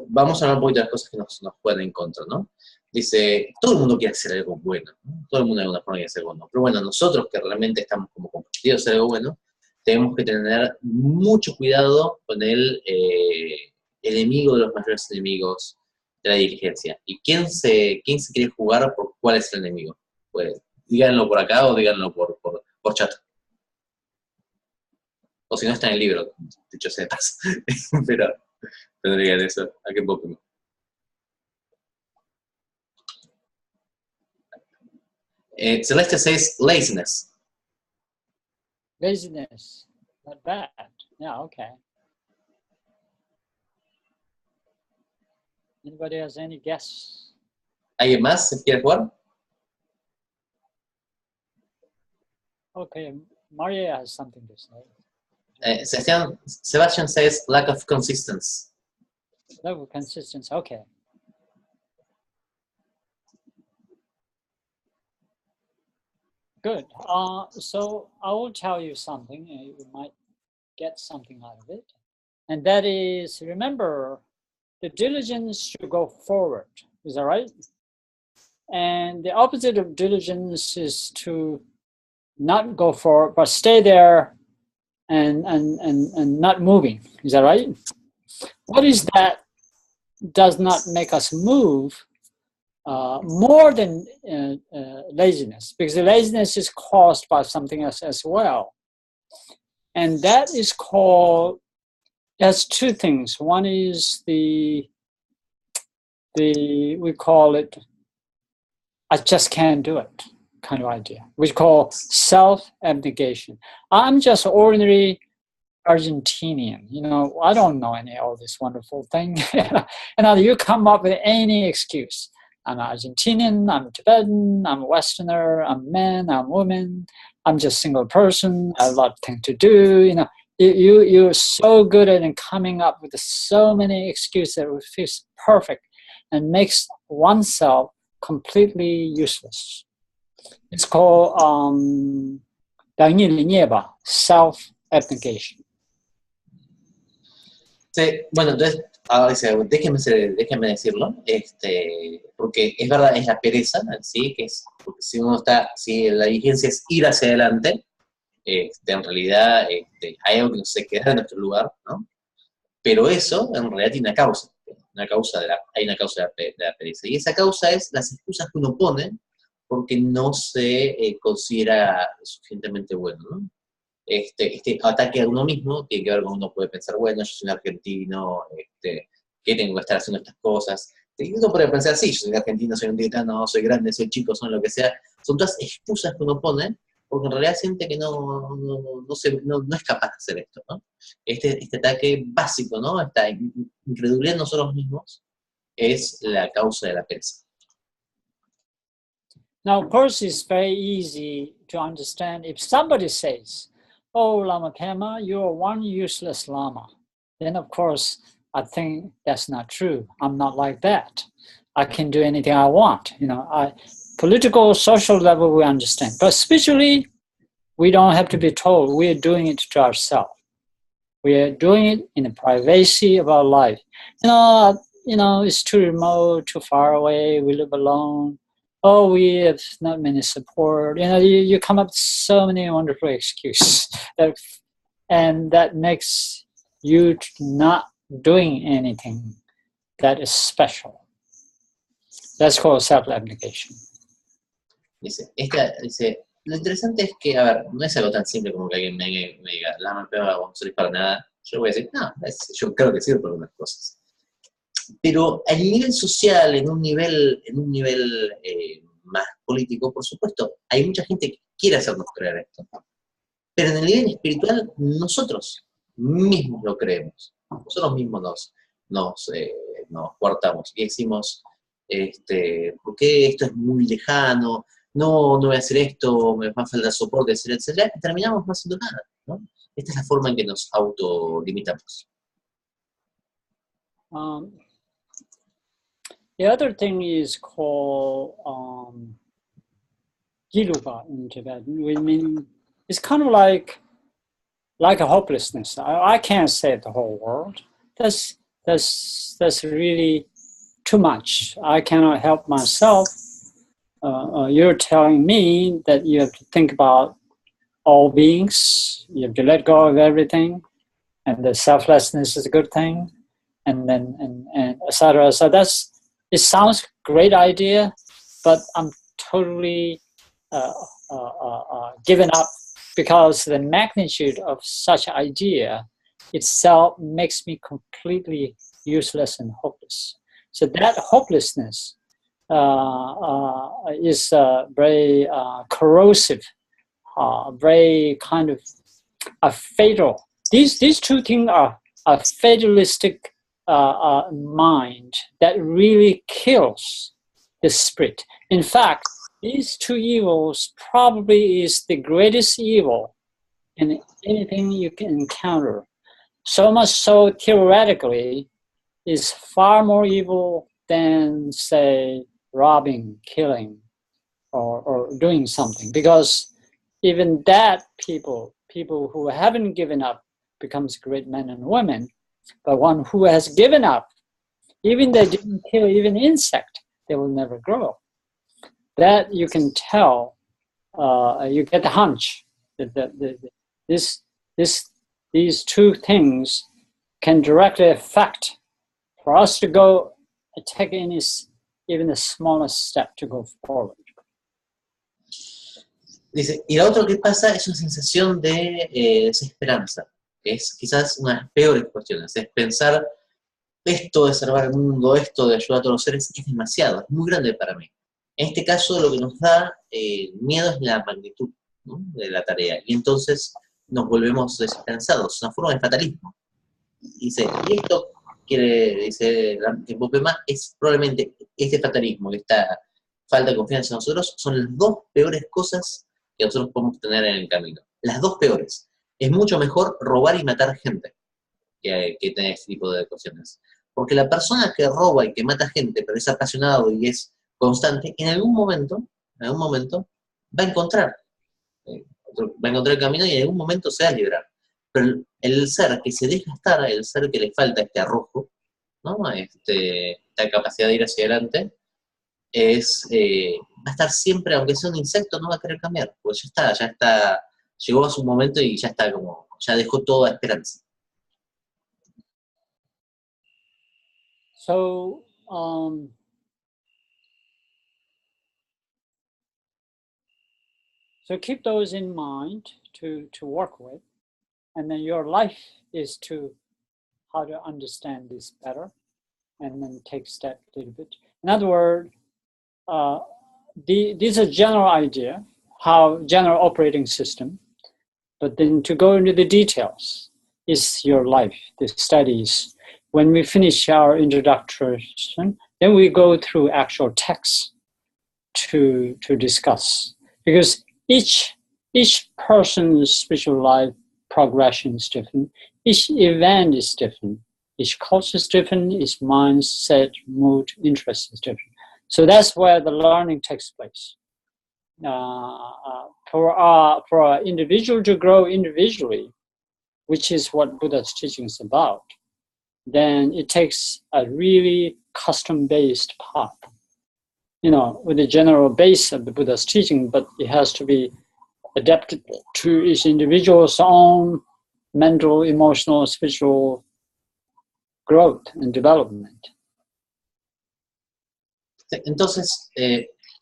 vamos a hablar un poquito de las cosas que nos pueden en contra, ¿no? Dice, todo el mundo quiere hacer algo bueno, ¿no? Todo el mundo de alguna forma quiere hacer algo bueno. Pero bueno, nosotros que realmente estamos como comprometidos a hacer algo bueno, tenemos que tener mucho cuidado con el enemigo de los mayores enemigos de la diligencia. ¿Y quién se quiere jugar por cuál es el enemigo? Pues díganlo por acá o díganlo por chat. O si no está en el libro, dicho sea de paso. Pero tendrían eso, a qué poco. Celeste says laziness. Laziness, not bad. Yeah, okay. Anybody has any guess? ¿Alguien más se quiere jugar? Okay, Maria has something to say. Sebastian says lack of consistency. Level of consistency, okay. Good. So I will tell you something, and you might get something out of it. And that is, remember, the diligence should go forward. Is that right? And the opposite of diligence is to not go forward, but stay there and not moving. Is that right? What is that does not make us move more than laziness? Because the laziness is caused by something else as well. And that is called, there's two things. One is we call it, I just can't do it kind of idea, we call self-abnegation. I'm just ordinary Argentinian, you know, I don't know any all this wonderful thing. And you come up with any excuse. I'm Argentinian, I'm Tibetan, I'm Westerner, I'm man, I'm woman, I'm just a single person, I have a lot of things to do, you know. You're so good at coming up with so many excuses that feels perfect and makes oneself completely useless. It's called self-abnegation. Sí, bueno, entonces, ahora déjeme decirlo, porque es verdad, es la pereza, ¿sí? Que es, porque si la diligencia es ir hacia adelante, en realidad hay algo que no se queda en nuestro lugar, ¿no? Pero eso en realidad tiene hay una causa de la pereza, y esa causa es las excusas que uno pone porque no se considera suficientemente bueno, ¿no? Este ataque a uno mismo tiene que ver con uno puede pensar, bueno, yo soy un argentino, ¿qué tengo que estar haciendo estas cosas? Y uno puede pensar, sí, yo soy un argentino, soy un tibetano, soy grande, soy chico, son lo que sea. Son todas excusas que uno pone porque en realidad siente que no es capaz de hacer esto, ¿no? Este ataque básico, ¿no? Esta incredulidad en nosotros mismos es la causa de la pereza. Now, of course, it's very easy to understand if somebody says, oh, Lama Pema, you're one useless Lama. Then, of course, I think that's not true. I'm not like that. I can do anything I want. You know, political, social level, we understand. But spiritually, we don't have to be told. We are doing it to ourselves. We are doing it in the privacy of our life. You know, it's too remote, too far away. We live alone. Oh, we have not many support. You know, you come up with so many wonderful excuses and that makes you not doing anything that is special. That's called self-abnegation. Dice, lo interesante es que, a ver, no es algo tan simple como que alguien me diga, Lama Pema, no sirve para nada. Yo voy a decir, no, yo creo que sirve para algunas cosas. Pero a nivel social, en un nivel más político, por supuesto, hay mucha gente que quiere hacernos creer esto. Pero en el nivel espiritual, nosotros mismos lo creemos. Nosotros mismos nos coartamos y decimos, ¿por qué esto es muy lejano? No voy a hacer esto, me va a faltar soporte, etcétera, y terminamos no haciendo nada, ¿no? Esta es la forma en que nos autolimitamos. The other thing is called giluga in Tibetan. We mean it's kind of like a hopelessness. I can't save the whole world. That's really too much. I cannot help myself. You're telling me that you have to think about all beings. You have to let go of everything, and the selflessness is a good thing, and etc. So it sounds great idea, but I'm totally given up because the magnitude of such idea itself makes me completely useless and hopeless. So that hopelessness is very corrosive, very kind of fatal. These two things are fatalistic mind that really kills the spirit. In fact, these two evils probably is the greatest evil in anything you can encounter. So much so, theoretically, is far more evil than, say, robbing, killing, or doing something. Because even that people who haven't given up becomes great men and women. But one who has given up, even they didn't kill even insect, they will never grow. That you can tell, you get the hunch that these two things can directly affect for us to go and take even the smallest step to go forward. Dice, y lo otro que pasa es una sensación de desesperanza, que es quizás una de las peores cuestiones, es pensar esto de salvar el mundo, esto de ayudar a todos los seres, es demasiado, es muy grande para mí. En este caso lo que nos da miedo es la magnitud, ¿no?, de la tarea, y entonces nos volvemos desesperanzados, una forma de fatalismo. Dice, y esto dice Pema, es probablemente este fatalismo, esta falta de confianza en nosotros, son las dos peores cosas que nosotros podemos tener en el camino. Las dos peores. Es mucho mejor robar y matar gente que tener este tipo de cuestiones. Porque la persona que roba y que mata gente, pero es apasionado y es constante, en algún momento va a encontrar el camino y en algún momento se va a librar. Pero el ser que se deja estar, el ser que le falta este arrojo, ¿no?, esta capacidad de ir hacia adelante, va a estar siempre, aunque sea un insecto, no va a querer cambiar, porque ya está, llegó a su momento y ya está ya dejó toda esperanza. So, so keep those in mind to work with, and then your life is to how to understand this better, and then take step a little bit. In other words, these are general idea, general operating system, but then to go into the details is your life, the studies. When we finish our introduction, then we go through actual texts to discuss, because each person's spiritual life progression is different, each event is different, each culture is different, each mindset, mood, interest is different. So that's where the learning takes place. For an individual to grow individually, which is what Buddha's teaching is about, then it takes a really custom-based path, with the general base of the Buddha's teaching, but it has to be adapted to each individual's own mental, emotional, spiritual growth and development. Entonces,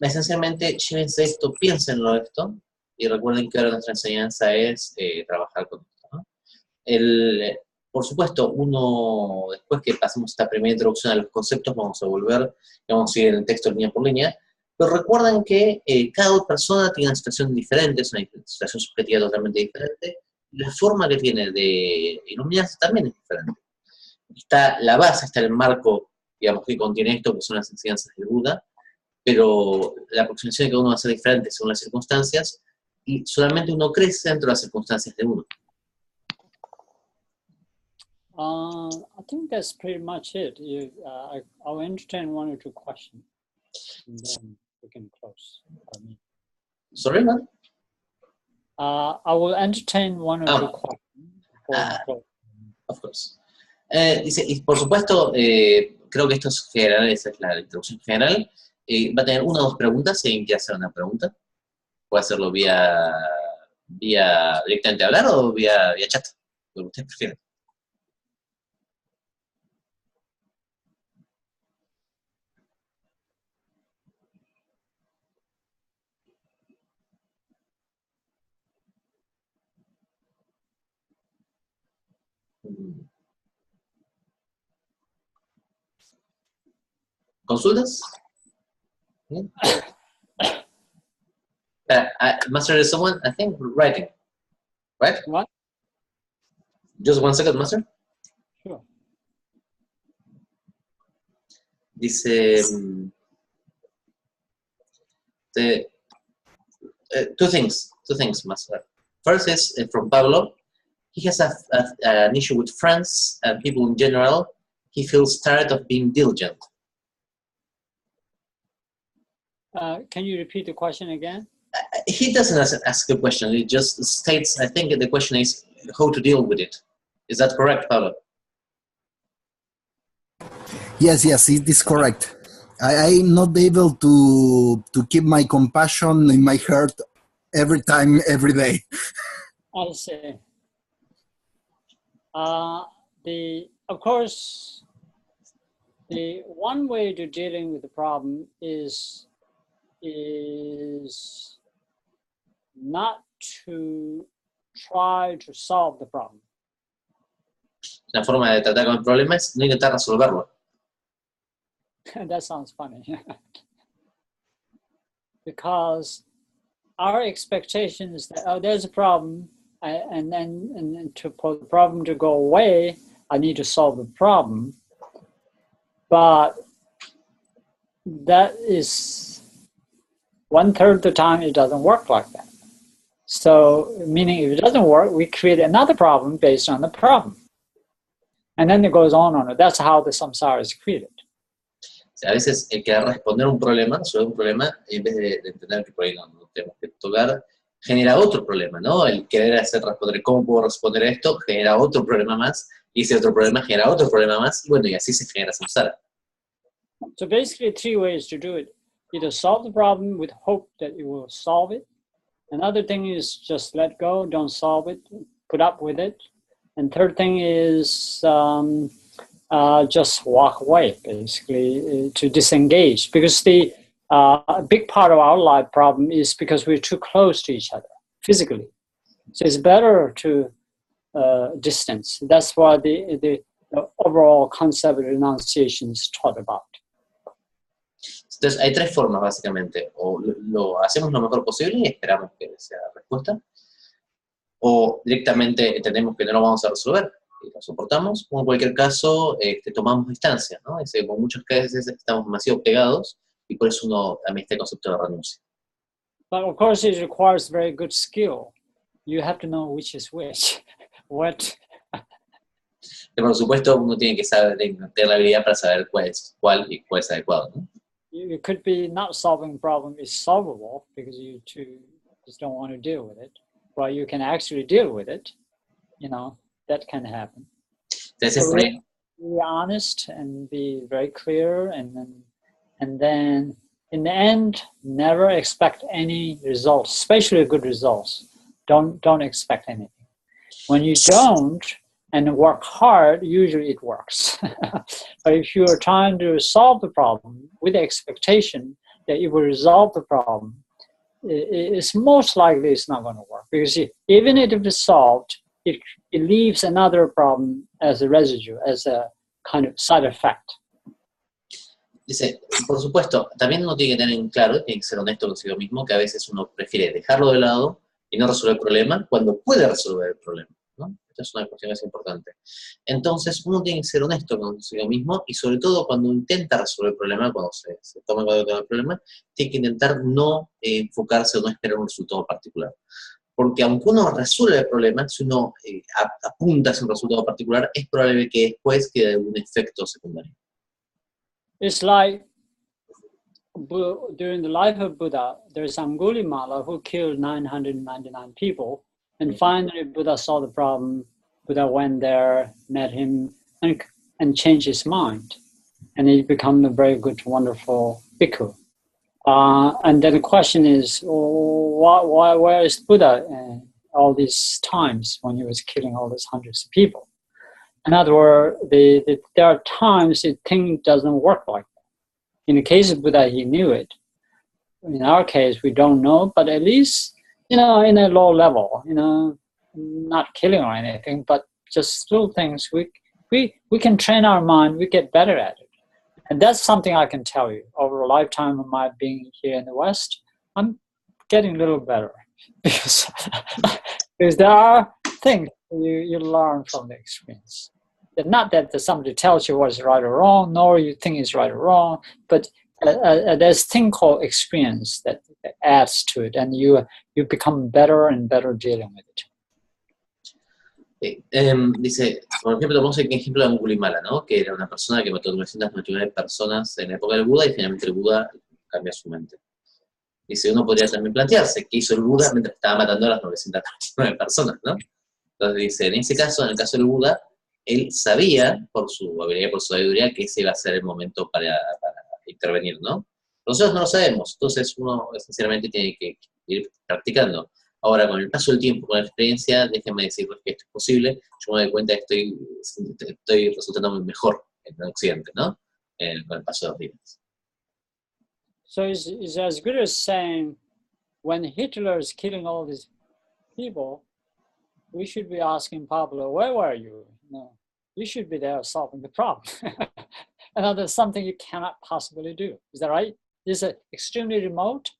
esencialmente, llévense esto, piénsenlo esto, y recuerden que ahora nuestra enseñanza es trabajar con esto, ¿no? Por supuesto, uno, después que pasemos esta primera introducción a los conceptos, vamos a volver, vamos a ir en el texto línea por línea, pero recuerden que cada persona tiene una situación diferente, es una situación subjetiva totalmente diferente, y la forma que tiene de iluminarse también es diferente. Está la base, está el marco, digamos, que contiene esto, que son las enseñanzas del Buda, pero la aproximación de cada uno va a ser diferente según las circunstancias, y solamente uno crece dentro de las circunstancias de uno. I think that's pretty much it. I'll entertain one or two questions, and then we can close. Sorry, man? I will entertain one or two questions. Of course. Dice, y por supuesto, creo que esto es general, esa es la introducción general. Va a tener una o dos preguntas, si alguien quiere hacer una pregunta. Puede hacerlo vía directamente hablar o vía chat, lo que ustedes prefieran. ¿Consultas? Master, is someone, I think, writing, right? What? Just 1 second, Master. Sure. Dice, two things, Master. First is from Pablo. He has an issue with friends and people in general. He feels tired of being diligent. Can you repeat the question again? He doesn't ask a question. He just states, I think the question is how to deal with it. Is that correct, Pablo? Yes, it is correct. I'm not able to keep my compassion in my heart every time, every day. I see. Of course, the one way to dealing with the problem is not to try to solve the problem. La forma de tratar con el problema es no intentar resolverlo. That sounds funny. Because our expectation is that, oh, there's a problem, and then for the problem to go away, I need to solve the problem. But that is 1/3 of the time it doesn't work like that. So, meaning if it doesn't work, we create another problem based on the problem. And then it goes on. That's how the samsara is created. A veces el querer responder un problema, resolver un problema, en vez de entender que por ahí no tenemos que tocar, genera otro problema, ¿no? El querer responder cómo puedo responder esto genera otro problema más, y ese otro problema genera otro problema más, y bueno, y así se genera samsara. So basically 3 ways to do it. Either solve the problem with hope that it will solve it. Another thing is just let go, don't solve it, put up with it. And third thing is just walk away, basically, to disengage. Because the a big part of our life problem is because we're too close to each other physically. So it's better to distance. That's what the overall concept of renunciation is taught about. Entonces hay 3 formas básicamente, o lo hacemos lo mejor posible y esperamos que sea la respuesta, o directamente entendemos que no lo vamos a resolver y lo soportamos, o en cualquier caso tomamos distancia, ¿no? Es con muchos casos estamos demasiado pegados y por eso uno también está el concepto de renuncia. But of course it requires very good skill. You have to know which is which. What? Pero por supuesto uno tiene que saber, tener la habilidad para saber cuál es cuál y cuál es adecuado, ¿no? You could be not solving the problem is solvable because you two just don't want to deal with it. Well, you can actually deal with it. You know, that can happen. Entonces, So be honest and be very clear, and then in the end, never expect any results, especially good results. Don't expect anything. When you don't and work hard, usually it works. But if you are trying to solve the problem with the expectation that you will resolve the problem, it's most likely it's not going to work. Because even if it's solved, it leaves another problem as a residue, as a kind of side effect. Dice, por supuesto, también uno tiene que tener en claro, tiene que ser honesto consigo mismo, que a veces uno prefiere dejarlo de lado y no resolver el problema cuando puede resolver el problema, ¿no? Esta es una cuestión que es importante. Entonces, uno tiene que ser honesto consigo mismo y sobre todo cuando intenta resolver el problema, cuando se toma cuidado con el problema, tiene que intentar no enfocarse o no esperar un resultado particular. Porque aunque uno resuelve el problema, si uno apunta hacia un resultado particular, es probable que después quede algún efecto secundario. It's like during the life of Buddha, there's Angulimala who killed 999 people, and finally Buddha saw the problem. Buddha went there, met him, and changed his mind, and he became a very good, wonderful bhikkhu. And then the question is, where is Buddha all these times when he was killing all these hundreds of people? In other words, there are times the thing doesn't work like that. In the case of Buddha, he knew it. In our case, we don't know, but at least, in a low level, not killing or anything, but just little things. We can train our mind, we get better at it. And that's something I can tell you. Over a lifetime of my being here in the West, I'm getting a little better. Because there are things you learn from the experience. not that somebody tells you what is right or wrong, nor you think is right or wrong, but there's a thing called experience that adds to it, and you become better and better dealing with it. Dice, por ejemplo, tomamos el ejemplo de Angulimala, ¿no? Que era una persona que mató a 999 personas en la época del Buda y finalmente el Buda cambia su mente. Dice, uno podría también plantearse qué hizo el Buda mientras estaba matando a las 999 personas, ¿no? Entonces dice, en ese caso, en el caso del Buda, él sabía, por su habilidad y por su sabiduría, que ese iba a ser el momento para intervenir, ¿no? Nosotros no lo sabemos, entonces uno esencialmente tiene que ir practicando. Ahora, con el paso del tiempo, con la experiencia, déjenme decirles que esto es posible. Yo me doy cuenta que estoy resultando muy mejor en el occidente, ¿no? Con el paso de los días. So it's as good as saying, when Hitler is killing all these people, we should be asking Pablo, where were you? No, you should be there solving the problem. And that's something you cannot possibly do. Is that right? This is extremely remote.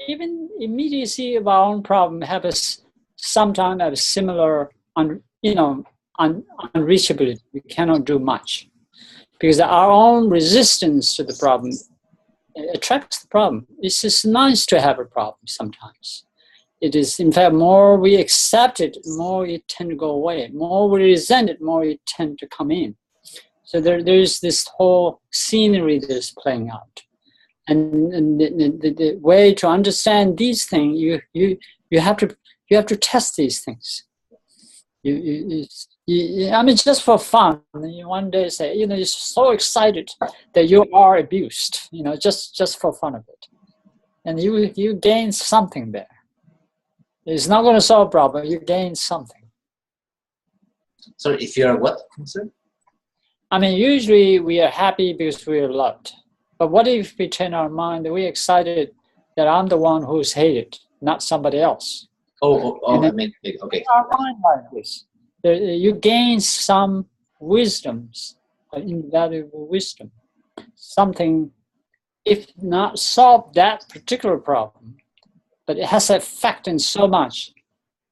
Even immediacy of our own problem has sometimes a similar, unreachability. We cannot do much because our own resistance to the problem attracts the problem. It's just nice to have a problem sometimes. It is, in fact, more we accept it, more it tend to go away. More we resent it, more it tend to come in. So there's this whole scenery that's playing out. And the way to understand these things, you have to test these things. I mean, just for fun. You one day say, you're so excited that you are abused. Just for fun of it, and you gain something there. It's not going to solve a problem. You gain something. So if you are what, sir? I mean, usually we are happy because we are loved. But what if we turn our mind that we're excited that I'm the one who's hated, not somebody else? I mean, okay. Our mind like this. You gain some wisdoms, invaluable wisdom. Something, if not solve that particular problem, but it has an effect in so much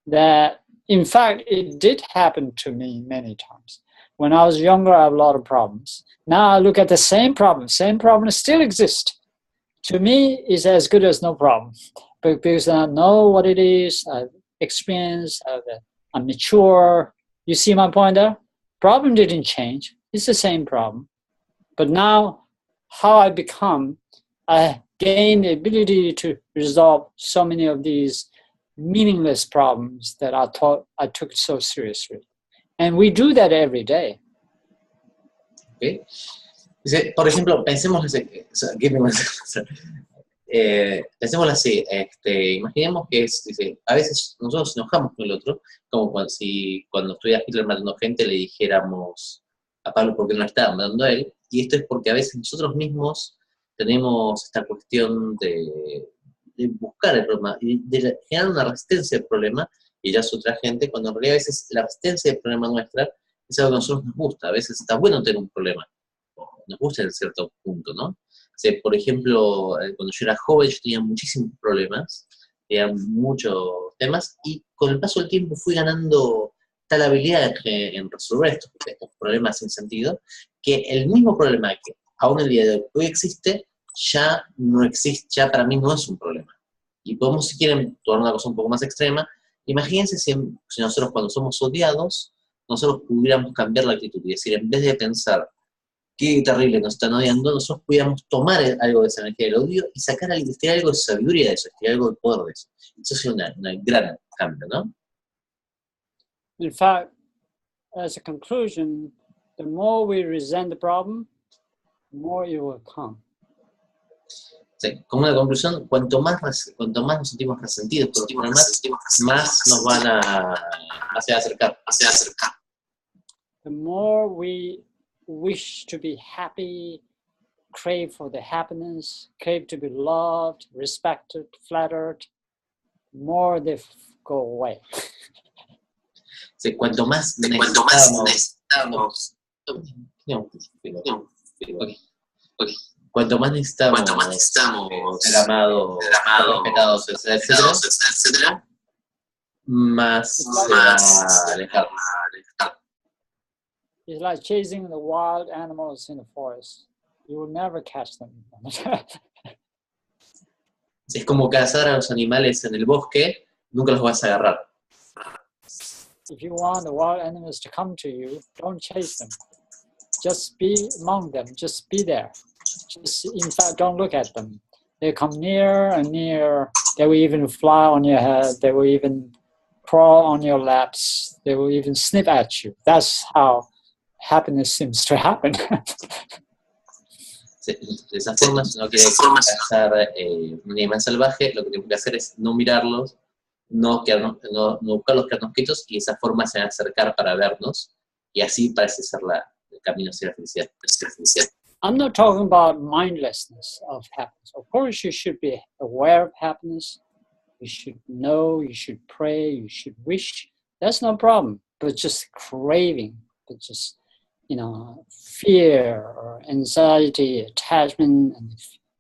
that, in fact, it did happen to me many times. When I was younger, I had a lot of problems. Now I look at the same problem still exists. To me, it's as good as no problem. But because I know what it is, I've experienced, I'm mature. You see my point there? Problem didn't change. It's the same problem. But now, how I become, I gain the ability to resolve so many of these meaningless problems that I thought I took so seriously. And we do that every day. Okay. Dice, por ejemplo, pensémoslo así, imaginemos que dice, a veces nosotros nos enojamos con el otro, como cuando estuviera Hitler matando gente le dijéramos a Pablo por qué no estaba matando a él, y esto es porque a veces nosotros mismos tenemos esta cuestión de buscar el problema, y de generar una resistencia al problema, y ya es otra gente, cuando en realidad a veces la resistencia al problema nuestra es algo que a nosotros nos gusta. A veces está bueno tener un problema, nos gusta en cierto punto, ¿no? O sea, por ejemplo, cuando yo era joven yo tenía muchísimos problemas, tenía muchos temas, y con el paso del tiempo fui ganando tal habilidad en resolver estos problemas sin sentido, que el mismo problema que aún el día de hoy existe, ya no existe, ya para mí no es un problema. Y podemos, si quieren, tomar una cosa un poco más extrema. Imagínense si nosotros cuando somos odiados, nosotros pudiéramos cambiar la actitud y decir, en vez de pensar qué terrible nos están odiando, nosotros pudiéramos tomar algo de esa energía del odio y sacar algo de sabiduría de eso, algo de poder de eso. Eso sería un gran cambio, ¿no? In fact, as a conclusion, the more we resent the problem, the more it will come. Sí, como una conclusión, cuanto más nos sentimos resentidos por los problemas, más nos van a acercar. The more we wish to be happy, crave for the happiness, crave to be loved, respected, flattered, more they go away. Sí, cuanto más necesitamos. Cuanto más necesitamos ser amados, respetados, etcétera, más se va a alejar. It's like chasing the wild animals in the forest. You will never catch them. Es como cazar a los animales en el bosque, nunca los vas a agarrar. If you want the wild animals to come to you, don't chase them. Just be among them. Just be there. Just, in fact, don't look at them. They come near and near. They will even fly on your head. They will even crawl on your laps. They will even snip at you. That's how happiness seems to happen. De esa forma, si no quiere cazar un animal salvaje, lo que tenemos que hacer es no mirarlos, no buscarlos, quedarnos quietos, y de esa forma se van a acercar para vernos, y así parece ser el camino hacia la felicidad. I'm not talking about mindlessness of happiness. Of course, you should be aware of happiness. You should know, you should pray, you should wish. That's no problem. But just craving, but just, fear or anxiety, attachment, and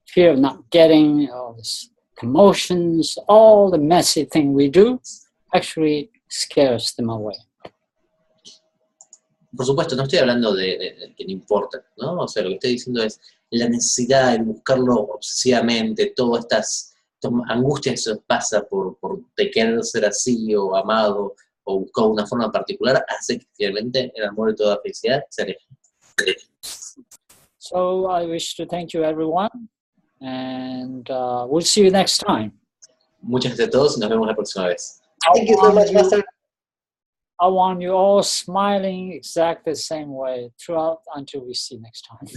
fear of not getting, all this commotions, all the messy thing we do actually scares them away. Por supuesto, no estoy hablando de que no importa, ¿no? O sea, lo que estoy diciendo es la necesidad de buscarlo obsesivamente, todas estas angustias que se pasa por de querer ser así, o amado, o buscar una forma particular, hace que finalmente el amor y toda felicidad se alejen. So I wish to thank you, everyone, and we'll see you next time. Muchas gracias a todos y nos vemos la próxima vez. Thank you so much, Master. I want you all smiling exactly the same way throughout until we see next time.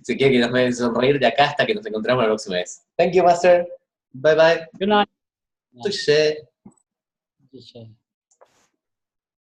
Si quiere que nos vayan a sonreír de acá hasta que nos encontramos la próxima vez. Thank you, Master. Bye bye. Good night. Touché. Touché.